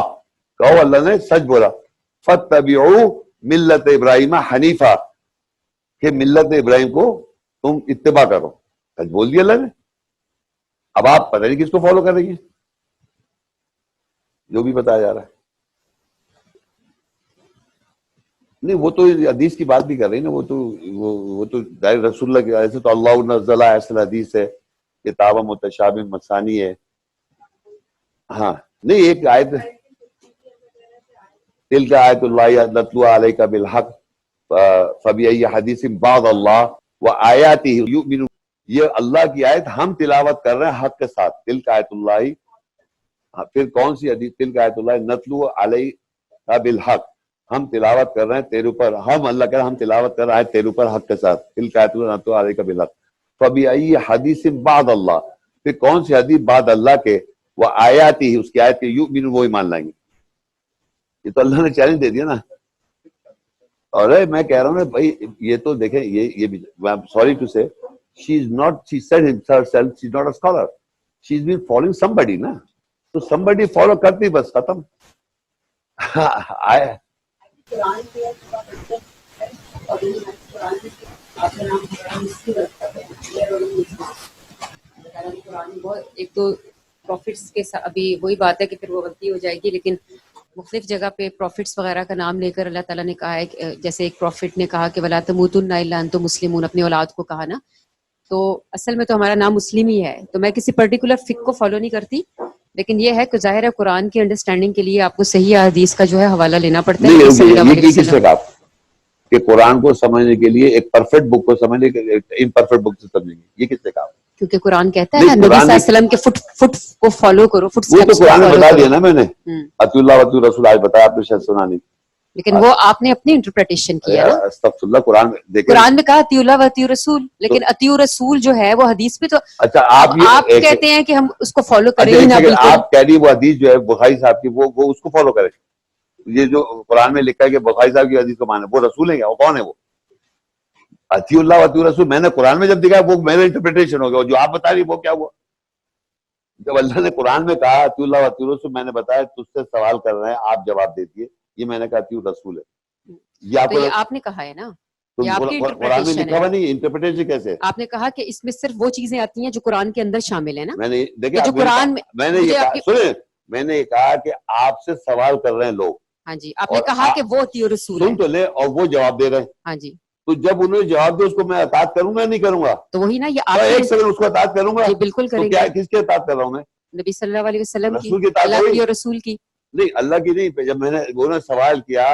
S2: کہو اللہ نے سچ بولا. فاتبعوا ملت ابراہیم حنیفا, کہ ملت ابراہیم کو تم اتباع کرو. سچ بول دیا اللہ نے. اب آپ پتہ نہیں کس کو فالو کر رہی ہیں, جو بھی بتایا جا رہا ہے. نہیں وہ تو حدیث کی بات بھی کر رہی نا, وہ تو ڈائریکٹ رسول اللہ کے, ایسے تو اللہ نزل ایسا حدیث ہے, کتاب متشابہ مثانی ہے. ہاں نہیں, ایک آیت تلک آیت اللہ نتلوہا علیک بالحق فبأی حدیث بعد اللہ وآیاتہ یؤمنون, یہ اللہ کی آیت ہم تلاوت کر رہے ہیں حق کے ساتھ. تلک آیت اللہ. پھر کون سی حدیث؟ تلک آیت اللہ نتلو علیک بالحق. ہم تلاوت کر رہے ہیں تیرے اوپر. ہم اللہ کہہ رہے ہیں ہم تلاوت کر رہے ہیں تیرے اوپر حق کے ساتھ. تلک آیت اللہ نتلو علیک بالحق. فبأي حدیث بعد اللہ. پھر کون سی حدیث بعد اللہ کے؟ وہ آیاتی اس کی آیت کے یؤمن وہ ایمان لائیں گے. یہ تو اللہ نے چیلنج دے دیا نا. اور میں کہہ رہا ہوں نا بھائی یہ تو دیکھیں یہ سوری ٹو سے she is not, she said herself she is not a scholar, she has been following somebody نا. تو somebody follow کرتی بس ختم. آئے
S1: ایک تو پروفٹس کے ساتھ ابھی وہی بات ہے کہ پھر وہ غلطی ہو جائے گی، لیکن مختلف جگہ پہ پروفٹس وغیرہ کا نام لے کر اللہ تعالیٰ نے کہا ہے، جیسے ایک پروفٹ نے کہا کہ وَلَا تَمُوتُنَّ إِلَّا أَنْتُمْ مُسْلِمُونَ، اپنی اولاد کو کہا نا. تو اصل میں تو ہمارا نام مسلم ہی ہے. تو میں کسی پرٹیکولر فقہ کو فالو نہیں کرتی، لیکن یہ ہے کہ ظاہر ہے قرآن کی انڈرسٹینڈنگ کے لیے آپ کو صحیح حدیث کا جو ہے حوالہ لینا پڑتا ہے.
S2: یہ کس نے کہا کہ قرآن کو سمجھنے کے لیے ایک پرفیکٹ بک کو سمجھنے کے امپرفیکٹ بک سے سمجھیں گے؟ یہ کس نے کہا؟
S1: کیونکہ قرآن کہتا ہے نا نبی صلی اللہ علیہ وسلم کے فٹ کو فالو کرو.
S2: وہ تو قرآن میں بتا دیا نا میں نے. اطیع اللہ واطیع الرسول آج بتایا آپ نے شاید سنا نہیں،
S1: لیکن وہ آپ نے اپنی انٹرپریٹیشن کیا نا.
S2: استغفر اللہ. قرآن
S1: میں کہا اطیع اللہ واطیع الرسول، لیکن اطیع الرسول جو ہے وہ حدیث پہ تو
S2: اچھا
S1: آپ کہتے ہیں کہ ہم اس کو فالو کریں ہی نہ. بالکل
S2: آپ کہہ رہی وہ حدیث جو ہے بخاری صاحب کی وہ اس کو فالو کریں. یہ جو قرآن میں لکھا ہے کہ بخاری صاحب کی حدیث کو مانے، وہ رسول ہے کیا؟ وہ کون ہے؟ وہ اطیع اللہ واطیع الرسول میں نے قرآن میں جب دکھا وہ میرا انٹرپریٹیشن ہو گیا. جو آپ بتا رہی وہ کیا ہوا؟ جب اللہ نے قرآن میں کہا اطیع اللہ واطیع الرسول، میں نے بتایا تجھ سے سوال کر رہے ہیں آپ جواب دیجیے. یہ میں نے کہا اطیع الرسول ہے.
S1: یہ آپ نے کہا ہے نا،
S2: قرآن میں لکھا ہوا نہیں. انٹرپریٹیشن کیسے؟
S1: آپ نے کہا کہ اس میں صرف وہ چیزیں آتی ہیں جو قرآن کے اندر شامل ہیں نا.
S2: میں نے دیکھیں
S1: جو قرآن
S2: میں نے میں نے یہ کہا کہ آپ سے سوال کر رہے ہیں لوگ.
S1: ہاں جی، آپ نے کہا کہ وہ اطیع الرسول
S2: سن تو لے اور وہ جواب دے رہے ہیں.
S1: ہاں جی،
S2: تو جب انہوں نے جواب دیا اس کو میں اطاعت کروں گا نہیں کروں گا؟
S1: تو وہی نا یہ آپ
S2: ایک سیکنڈ اس کو اطاعت کروں گا.
S1: بالکل کریں گے.
S2: کس کی اطاعت کر رہا ہوں میں؟
S1: نبی صلی اللہ علیہ وسلم کی،
S2: رسول کی اطاعت.
S1: اللہ کی اور رسول کی
S2: نہیں، اللہ کی نہیں. جب میں نے انہوں نے سوال کیا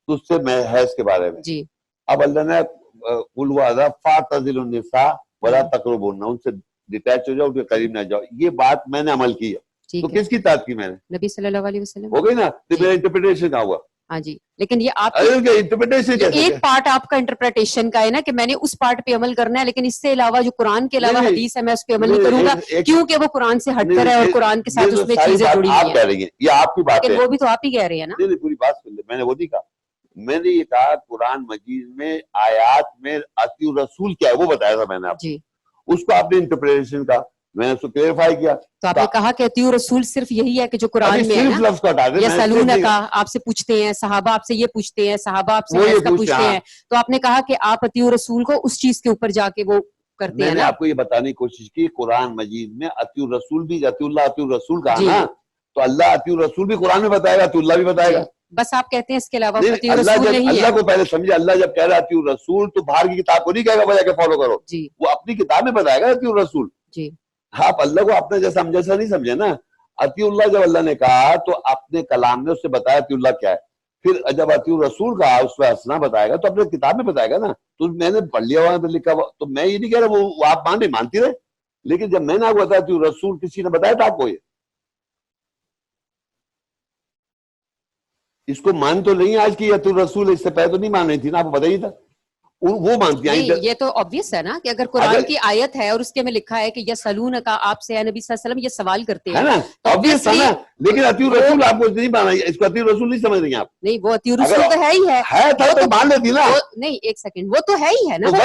S2: تو اس سے میں حیض کے بارے میں
S1: جی.
S2: اب اللہ نے قل وعدہ فاعتزلوا النساء ولا تقربوهن، ان سے ڈیٹیچ ہو جاؤ، ان کے قریب نہ جاؤ. یہ بات میں نے عمل کی ہے. تو کس کی اطاعت کی میں نے؟
S1: نبی صلی اللہ علیہ وسلم.
S2: ہو گئی نا. تو میرا انٹرپریٹیشن کہاں ہوا؟
S1: ہاں جی، لیکن یہ آپ
S2: انٹرپریٹیشن
S1: ایک پارٹ آپ کا انٹرپریٹیشن کا ہے نا کہ میں نے اس پارٹ پہ عمل کرنا ہے، لیکن اس سے علاوہ جو قرآن کے علاوہ حدیث ہے میں اس پہ عمل نہیں کروں گا کیونکہ وہ قرآن سے ہٹ کر ہے اور قرآن کے ساتھ اس میں چیزیں جڑی ہوئی ہیں.
S2: آپ کہہ رہی ہیں یہ آپ کی بات ہے،
S1: وہ بھی تو آپ ہی کہہ رہے ہیں نا.
S2: پوری بات سن لیں. میں نے وہ نہیں کہا. میں نے یہ کہا قرآن مجید میں آیات میں اطیع الرسول کیا ہے وہ بتایا تھا میں نے آپ
S1: جی.
S2: اس کو آپ نے انٹرپریٹیشن کا میں نے اس کو کلیئرفائی کیا.
S1: تو آپ نے کہا کہ اطیع الرسول صرف یہی ہے کہ جو قرآن میں ہے نا، یسألونک آپ سے پوچھتے ہیں، صحابہ آپ سے یہ پوچھتے ہیں، صحابہ آپ سے حیض کا پوچھتے ہیں، تو آپ نے کہا کہ آپ اطیع الرسول کو اس چیز کے اوپر جا کے وہ کرتے ہیں.
S2: میں نے آپ کو یہ بتانے کی کوشش کی قرآن مجید میں اطیع الرسول بھی اطیع اللہ اطیع الرسول کہا نا، تو اللہ اطیع الرسول بھی قرآن میں بتائے گا، اطیع اللہ بھی بتائے گا.
S1: بس آپ کہتے ہیں اس کے علاوہ اطیع الرسول نہیں ہے.
S2: اللہ کو پہلے سمجھے. اللہ جب کہہ رہا ہے اطیع الرسول تو باہر کی کتاب کو نہیں کہے گا بجا کے فالو کرو. وہ اپنی کتاب میں بتائے گا اطیع الرسول. آپ اللہ کو اپنے جیسا ہم جیسا نہیں سمجھے نا. اطیع اللہ جب اللہ نے کہا تو اپنے کلام میں اس سے بتایا اطیع اللہ کیا ہے. پھر جب اطیع الرسول کہا اس پہ ہنسنا بتائے گا تو اپنے کتاب میں بتائے گا نا. تو میں نے پڑھ لیا ہوا لکھا ہوا، تو میں یہ نہیں کہہ رہا وہ آپ مانتی رہے، لیکن جب میں نے آپ کو بتایا اطیع الرسول کسی نے بتایا تھا آپ کو یہ اس کو مان تو نہیں آج کی اطیع الرسول، اس سے پہلے تو نہیں مان رہی تھی نا، آپ کو پتہ ہی تھا وہ مانتی ہیں.
S1: یہ تو obvious ہے نا کہ اگر قرآن کی آیت ہے اور اس کے میں لکھا ہے کہ یسألونک آپ سے نبی صلی اللہ علیہ وسلم یہ سوال کرتے ہیں نا،
S2: obvious ہے نا. لیکن اطیع الرسول آپ کو نہیں مانا، اس کو اطیع الرسول نہیں سمجھ رہی ہیں آپ.
S1: نہیں، وہ اطیع الرسول تو ہے ہی ہے
S2: تو مان لیتی نا.
S1: نہیں ایک سیکنڈ، وہ تو ہے ہی ہے نا،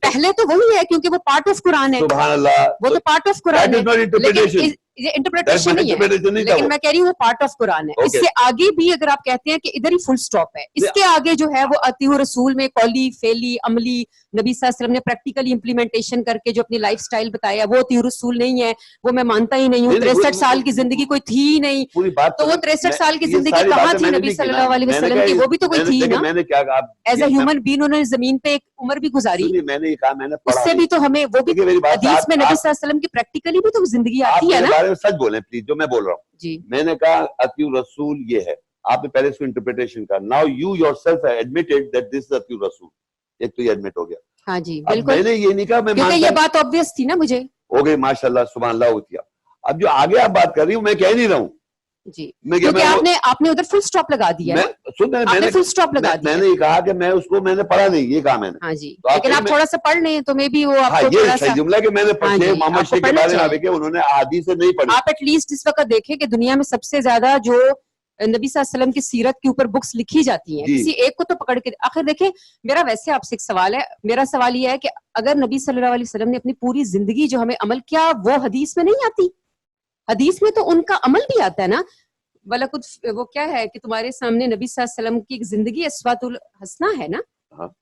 S1: پہلے تو وہی ہے کیونکہ وہ پارٹ آف قرآن ہے.
S2: سبحان اللہ،
S1: وہ تو پارٹ آف قرآن ہے. یہ انٹرپریٹیشن نہیں ہے، لیکن میں کہہ رہی ہوں وہ پارٹ آف قرآن ہے. اس سے آگے بھی اگر آپ کہتے ہیں کہ ادھر ہی فل سٹاپ ہے، اس کے آگے جو ہے وہ اطیع الرسول میں قولی فعلی عملی نبی صلی اللہ علیہ وسلم نے پریکٹیکلی امپلیمنٹیشن کر کے جو اپنی لائف سٹائل بتایا وہ اطیع الرسول نہیں ہے. وہ میں مانتا ہی نہیں ہوں. 63 سال کی زندگی کوئی تھی ہی نہیں، تو وہ 63 سال کی زندگی کہاں تھی نبی صلی اللہ علیہ وسلم کی؟ وہ بھی تو کوئی تھی نا.
S2: میں نے کیا کہا
S1: ایز اے ہیومن بین انہوں نے زمین پہ ایک عمر بھی گزاری.
S2: میں نے کہا میں نے
S1: اس سے بھی تو ہمیں وہ بھی حدیث میں نبی صلی اللہ علیہ وسلم کی پریکٹیکلی بھی تو زندگی آتی ہے نا.
S2: سچ بولیں پلیز جو میں بول رہا ہوں.
S1: جی
S2: میں نے کہا اطیع الرسول یہ ہے، آپ نے پہلے اس کو انٹرپریٹیشن کہا. Now you yourself admitted that this is اطیع الرسول. ایک تو یہ ایڈمٹ ہو گیا.
S1: ہاں جی
S2: میں
S1: بالکل,
S2: نے یہ نہیں کہا میں
S1: کیونکہ یہ بات obvious تھی نا مجھے.
S2: ہو گئی ماشاء اللہ سبحان اللہ ہوتی ہے. اب جو آگے آپ بات کر رہی ہوں میں کہہ نہیں رہا ہوں
S1: جی, کیونکہ آپ نے ادھر فل سٹاپ لگا دیا نا, آپ نے فل سٹاپ لگا دیا.
S2: میں نے یہ کہا کہ میں اس کو میں نے پڑھا نہیں, یہ کہا میں نے.
S1: ہاں جی, لیکن آپ تھوڑا سا پڑھ لیں تو میں بھی وہ آپ کو
S2: یہ
S1: تھوڑا
S2: صحیح
S1: سا
S2: جملہ کہ میں نے شیخ محمد شیخ کے بارے میں کہ انہوں نے احادیث سے نہیں پڑھی.
S1: آپ ایٹ لیسٹ اس وقت دیکھیں کہ دنیا میں سب سے زیادہ جو نبی صلی اللہ علیہ وسلم کی سیرت کے اوپر بکس لکھی جاتی ہیں, کسی ایک کو تو پکڑ کے آخر دیکھیں. میرا ویسے آپ سے ایک سوال ہے, میرا سوال یہ ہے کہ اگر نبی صلی اللہ علیہ وسلم نے اپنی پوری زندگی جو ہمیں عمل کیا وہ حدیث میں نہیں آتی؟ حدیث میں تو ان کا عمل بھی آتا ہے نا. وَلَقَدْ وہ کیا ہے کہ تمہارے سامنے نبی صلی اللہ علیہ وسلم کی ایک زندگی اسوۃ الحسنہ ہے نا,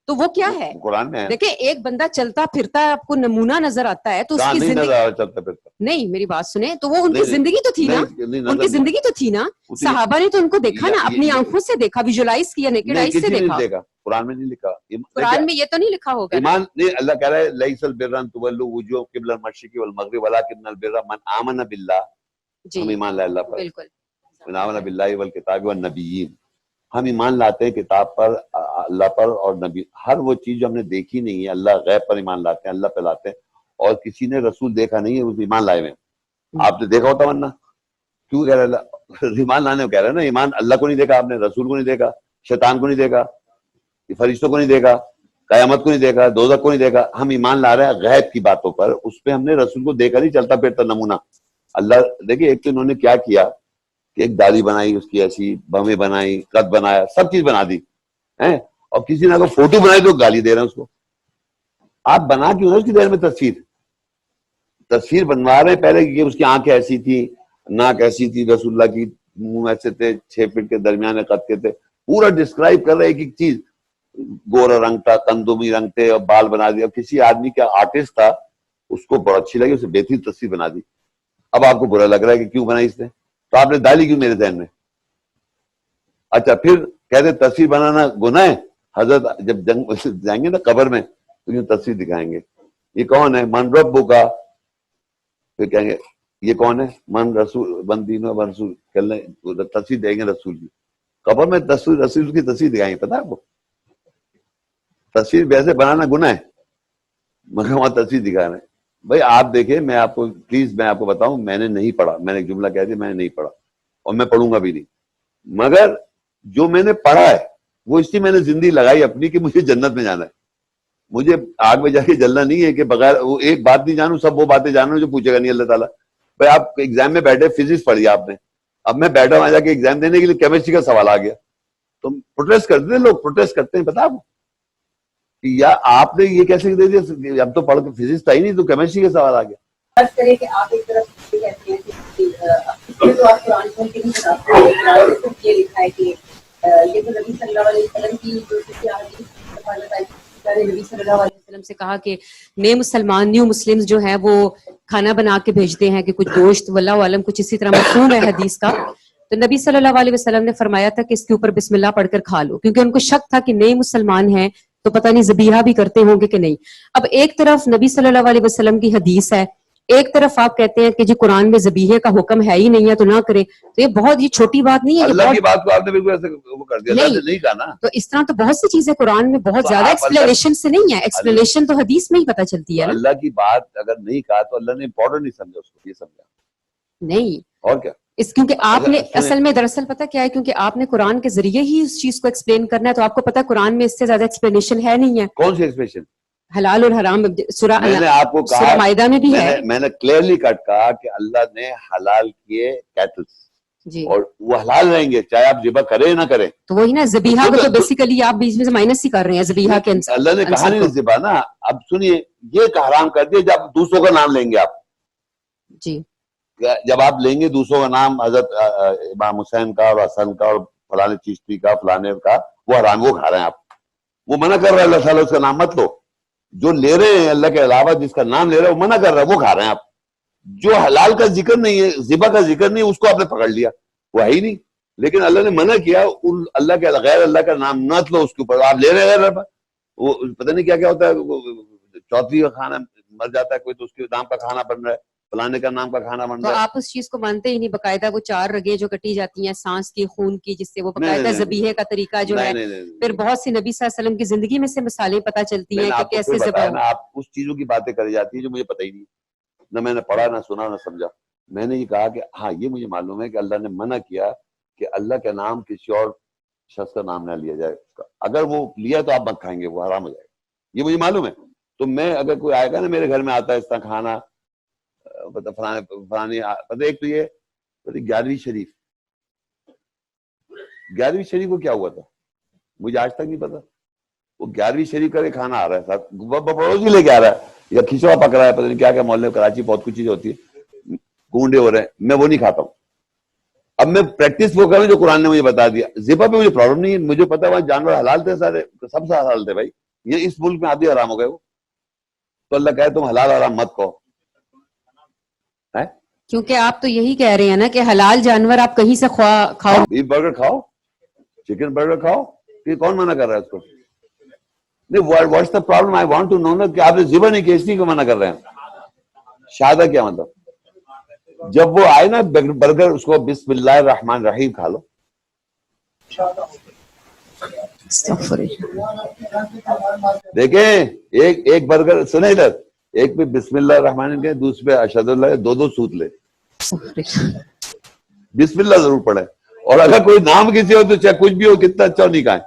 S1: تو وہ کیا ہے
S2: قرآن میں ہے.
S1: دیکھیں ایک بندہ چلتا پھرتا ہے, آپ کو نمونہ نظر آتا ہے, تو اس کی زندگی
S2: چلتا پھرتا
S1: نہیں, میری بات سنیں, تو وہ ان کی زندگی تو تھی نا, ان کی زندگی تو تھی نا. صحابہ نے تو ان کو دیکھا نا, اپنی آنکھوں سے دیکھا, ویژولائز کیا, نیکڈ آئز سے دیکھا.
S2: قرآن میں نہیں لکھا,
S1: قرآن میں یہ تو نہیں لکھا ہوگا.
S2: ایمان نہیں, اللہ کہہ رہا ہے لیس البر ان تولوا وجوہکم قبل المشرق والمغرب ولکن البر من آمن باللہ. ہم ایمان لائے اللہ پر,
S1: بالکل,
S2: من آمن باللہ والکتاب والنبیین. ہم ایمان لاتے ہیں کتاب پر, اللہ پر اور نبی. ہر وہ چیز جو ہم نے دیکھی نہیں ہے, اللہ غیب پر ایمان لاتے ہیں, اللہ پہ لاتے ہیں, اور کسی نے رسول دیکھا نہیں ہے اس ایمان لائے میں. آپ نے دیکھا ہوتا ورنہ کیوں کہہ رہے ہیں ایمان لانے کو کہہ رہے ہیں نا. ایمان اللہ کو نہیں دیکھا آپ نے, رسول کو نہیں دیکھا, شیطان کو نہیں دیکھا, فرشتوں کو نہیں دیکھا, قیامت کو نہیں دیکھا, دوزخ کو نہیں دیکھا. ہم ایمان لا رہے ہیں غیب کی باتوں پر, اس پہ ہم نے رسول کو دیکھا نہیں, چلتا پھرتا نمونہ. اللہ دیکھیے ایک تو انہوں نے کیا کیا کہ ایک داڑھی بنائی اس کی, ایسی بمیں بنائی, قد بنایا, سب چیز بنا دی ہیں, اور کسی نے اگر فوٹو بنائی تو گالی دے رہے ہیں اس کو. آپ بنا کیوں اس کی دیر میں تصویر بنوا رہے ہیں پہلے کہ اس کی آنکھ ایسی تھی, ناک ایسی تھی, رسول اللہ کی منہ ایسے تھے, 6 فٹ کے درمیانے قد کے تھے, پورا ڈسکرائب کر رہے ایک چیز. گورا رنگ تھا, کندومی رنگ تھے, اور بال بنا دیا. کسی آدمی کا آرٹسٹ تھا, اس کو بہت اچھی لگی, اسے بہترین تصویر بنا دی. اب آپ کو برا لگ رہا ہے کہ کیوں بنائی اس نے, تو آپ نے ڈالی کیوں میرے ذہن میں. اچھا پھر کہتے تصویر بنانا گناہ ہے. حضرت جب جنگ جائیں گے نا قبر میں تو یوں تصویر دکھائیں گے, یہ کون ہے, من ربک کا, پھر کہیں گے یہ کون ہے, من رسول من دینو من رسول, تصویر دیں گے رسول کی. قبر میں تصویر رسول کی تصویر دکھائیں گے, پتا ہے آپ کو. تصویر ویسے بنانا گناہ ہے, مگر وہاں تصویر دکھا رہے ہیں. بھائی آپ دیکھیں, میں آپ کو پلیز میں آپ کو بتاؤں, میں نے نہیں پڑھا, میں نے ایک جملہ کہہ دیا, میں نے نہیں پڑھا اور میں پڑھوں گا بھی نہیں. مگر جو میں نے پڑھا ہے وہ اس لیے میں نے زندگی لگائی اپنی کہ مجھے جنت میں جانا ہے. مجھے آگ میں جا کے جلنا نہیں ہے کہ بغیر وہ ایک بات نہیں جانوں, سب وہ باتیں جانوں جو پوچھے گا نہیں اللہ تعالیٰ. بھائی آپ ایگزام میں بیٹھے, فزکس پڑھی آپ نے, اب میں بیٹھا وہاں جا کے ایگزام دینے کے لیے کیمسٹری کا سوال آ گیا, تو پروٹیسٹ کرتے ہیں لوگ, پروٹیسٹ کرتے ہیں. پتا آپ یا آپ نے یہ کیسے دے دیا, اب تو پڑھ کے فزکس تھا ہی نہیں تو کیمسٹری کا سوال آ گیا.
S3: فرض کریں کہ آپ ایک طرف یہ کہتے ہیں کہ تو آپ قرآن کو یہ لکھا ہے کہ یہ تو نبی صلی اللہ علیہ وسلم کی جو
S1: نبی صلی اللہ علیہ وسلم سے کہا کہ نئے مسلمان, نیو مسلمز جو ہیں وہ کھانا بنا کے بھیجتے ہیں کہ کچھ گوشت, واللہ عالم کچھ اسی طرح مفہوم ہے حدیث کا. تو نبی صلی اللہ علیہ وسلم نے فرمایا تھا کہ اس کے اوپر بسم اللہ پڑھ کر کھا لو, کیونکہ ان کو شک تھا کہ نئے مسلمان ہیں تو پتہ نہیں ذبیحہ بھی کرتے ہوں گے کہ نہیں. اب ایک طرف نبی صلی اللہ علیہ وسلم کی حدیث ہے, ایک طرف آپ کہتے ہیں کہ جی قرآن میں ذبیحے کا حکم ہے ہی نہیں ہے تو نہ کریں. تو یہ بہت ہی چھوٹی بات نہیں ہے,
S2: اللہ کی بات کو آپ نے بالکل ایسے وہ کر دیا, اللہ نے نہیں کہا نا.
S1: تو اس طرح تو بہت سی چیزیں قرآن میں بہت زیادہ ایکسپلینیشن سے نہیں ہے, ایکسپلینیشن تو حدیث میں ہی پتہ چلتی ہے.
S2: اللہ کی بات اگر نہیں کہا تو اللہ نے امپورٹنٹ نہیں سمجھا اس کو, یہ سمجھا
S1: نہیں.
S2: اور کیا
S1: اس کیونکہ آپ نے اصل میں دراصل پتہ کیا ہے, کیونکہ آپ نے قرآن کے ذریعے ہی اس چیز کو ایکسپلین کرنا ہے, تو آپ کو پتہ قرآن میں اس سے زیادہ ایکسپلینیشن ہے نہیں ہے.
S2: کون سی ایکسپلینیشن؟
S1: حلال اور حرام سورہ
S2: میں نے آپ کو کہا,
S1: سورہ مائدہ میں بھی ہے.
S2: میں نے کلیئرلی کٹ کہا کہ اللہ نے حلال کیے کیٹلز,
S1: جی,
S2: اور وہ حلال رہیں گے چاہے آپ ذبح کریں نہ کریں.
S1: تو وہی نا ذبیحہ کو تو بیسیکلی آپ بیچ میں سے مائنس ہی کر رہے ہیں ذبیحہ کے.
S2: اللہ نے کہا نہیں ذبح نا. اب سنیے, یہ حرام کر دیا جب دوسروں کا نام لیں گے آپ.
S1: جی,
S2: جب آپ لیں گے دوسروں کا نام, حضرت امام حسین کا اور حسن کا اور فلانے چشتی کا فلانے کا, وہ حرام, وہ کھا رہے ہیں آپ. وہ منع کر رہا ہے اللہ تعالیٰ, اس کا نام مت لو. جو لے رہے ہیں اللہ کے علاوہ جس کا نام لے رہے ہیں وہ منع کر رہا ہے, وہ کھا رہے ہیں آپ. جو حلال کا ذکر نہیں ہے, ذبح کا ذکر نہیں, اس کو آپ نے پکڑ لیا, وہ ہے ہی نہیں. لیکن اللہ نے منع کیا, اللہ کے غیر اللہ کا نام نہ لو اس کے اوپر, آپ لے رہے ہیں. وہ پتہ نہیں کیا کیا ہوتا ہے, چوتھری کا کھانا مر جاتا ہے کوئی تو اس کے نام کا کھانا بن رہا ہے, فلانے کا نام کا کھانا بن
S1: تو
S2: رہا ہے.
S1: آپ اس چیز کو مانتے ہی نہیں, باقاعدہ وہ 4 رگیں جو کٹی جاتی ہیں سانس کی, خون کی, جس سے وہ باقاعدہ ذبیحے کا طریقہ جو ہے, پھر بہت سی نبی صلی اللہ علیہ وسلم کی زندگی میں سے مثالیں پتہ چلتی ہیں کہ کیسے ذبح ہو.
S2: آپ اس چیزوں کی باتیں کری جاتی ہیں جو مجھے پتہ ہی نہیں, نہ میں نے پڑھا, نہ سنا, نہ سمجھا. میں نے یہ کہا کہ ہاں یہ مجھے معلوم ہے کہ اللہ نے منع کیا کہ اللہ کا نام کسی اور شخص کا نام نہ لیا جائے. اگر وہ لیا تو آپ مت کھائیں گے, وہ حرام ہو جائے گا, یہ مجھے معلوم ہے. تو میں اگر کوئی آئے گا نا میرے گھر میں آتا ہے اس طرح کھانا, فلانی پتہ, ایک تو یہ 11ویں شریف, 11ویں شریف کو کیا ہوا تھا مجھے آج تک نہیں پتا. وہ 11ویں شریف کا کھانا آ رہا ہے صاحب, پڑوس بھی لے کے آ رہا ہے, یا کھچڑا پک رہا ہے, پتہ نہیں کیا کیا محلے کراچی بہت کچھ چیز ہوتی ہے, گونڈے ہو رہے ہیں, میں وہ نہیں کھاتا ہوں. اب میں پریکٹس وہ کروں جو قرآن نے مجھے بتا دیا. ذبح پہ مجھے پرابلم نہیں ہے, مجھے پتا وہاں جانور حلال تھے سارے, سب سے حلال تھے بھائی. یہ اس ملک میں آدھی حرام ہو گئے وہ, تو اللہ کہے تم حلال حرام مت کہو.
S1: کیونکہ آپ تو یہی کہہ رہے ہیں نا کہ حلال جانور آپ کہیں سے کھاؤ,
S2: بیف برگر کھاؤ, چکن برگر کھاؤ, یہ کون منع کر رہا ہے اس کو؟ نہیں, what's the problem, I want to know نا کہ آپ نے ذبح نہیں کی, اس لیے منع کر رہے ہیں. شادہ کیا مطلب؟ جب وہ آئے نا برگر, اس کو بسم اللہ الرحمن الرحیم کھا لو. دیکھیں ایک برگر سنے ادھر, ایک پہ بسم اللہ الرحمن کے, دوسرے پہ اشہد اللہ, دو سوت لے. بسم اللہ ضرور پڑھے, اور اگر کوئی نام کسی ہو تو چاہے کچھ بھی ہو, کتنا اچھا نہیں کھائیں.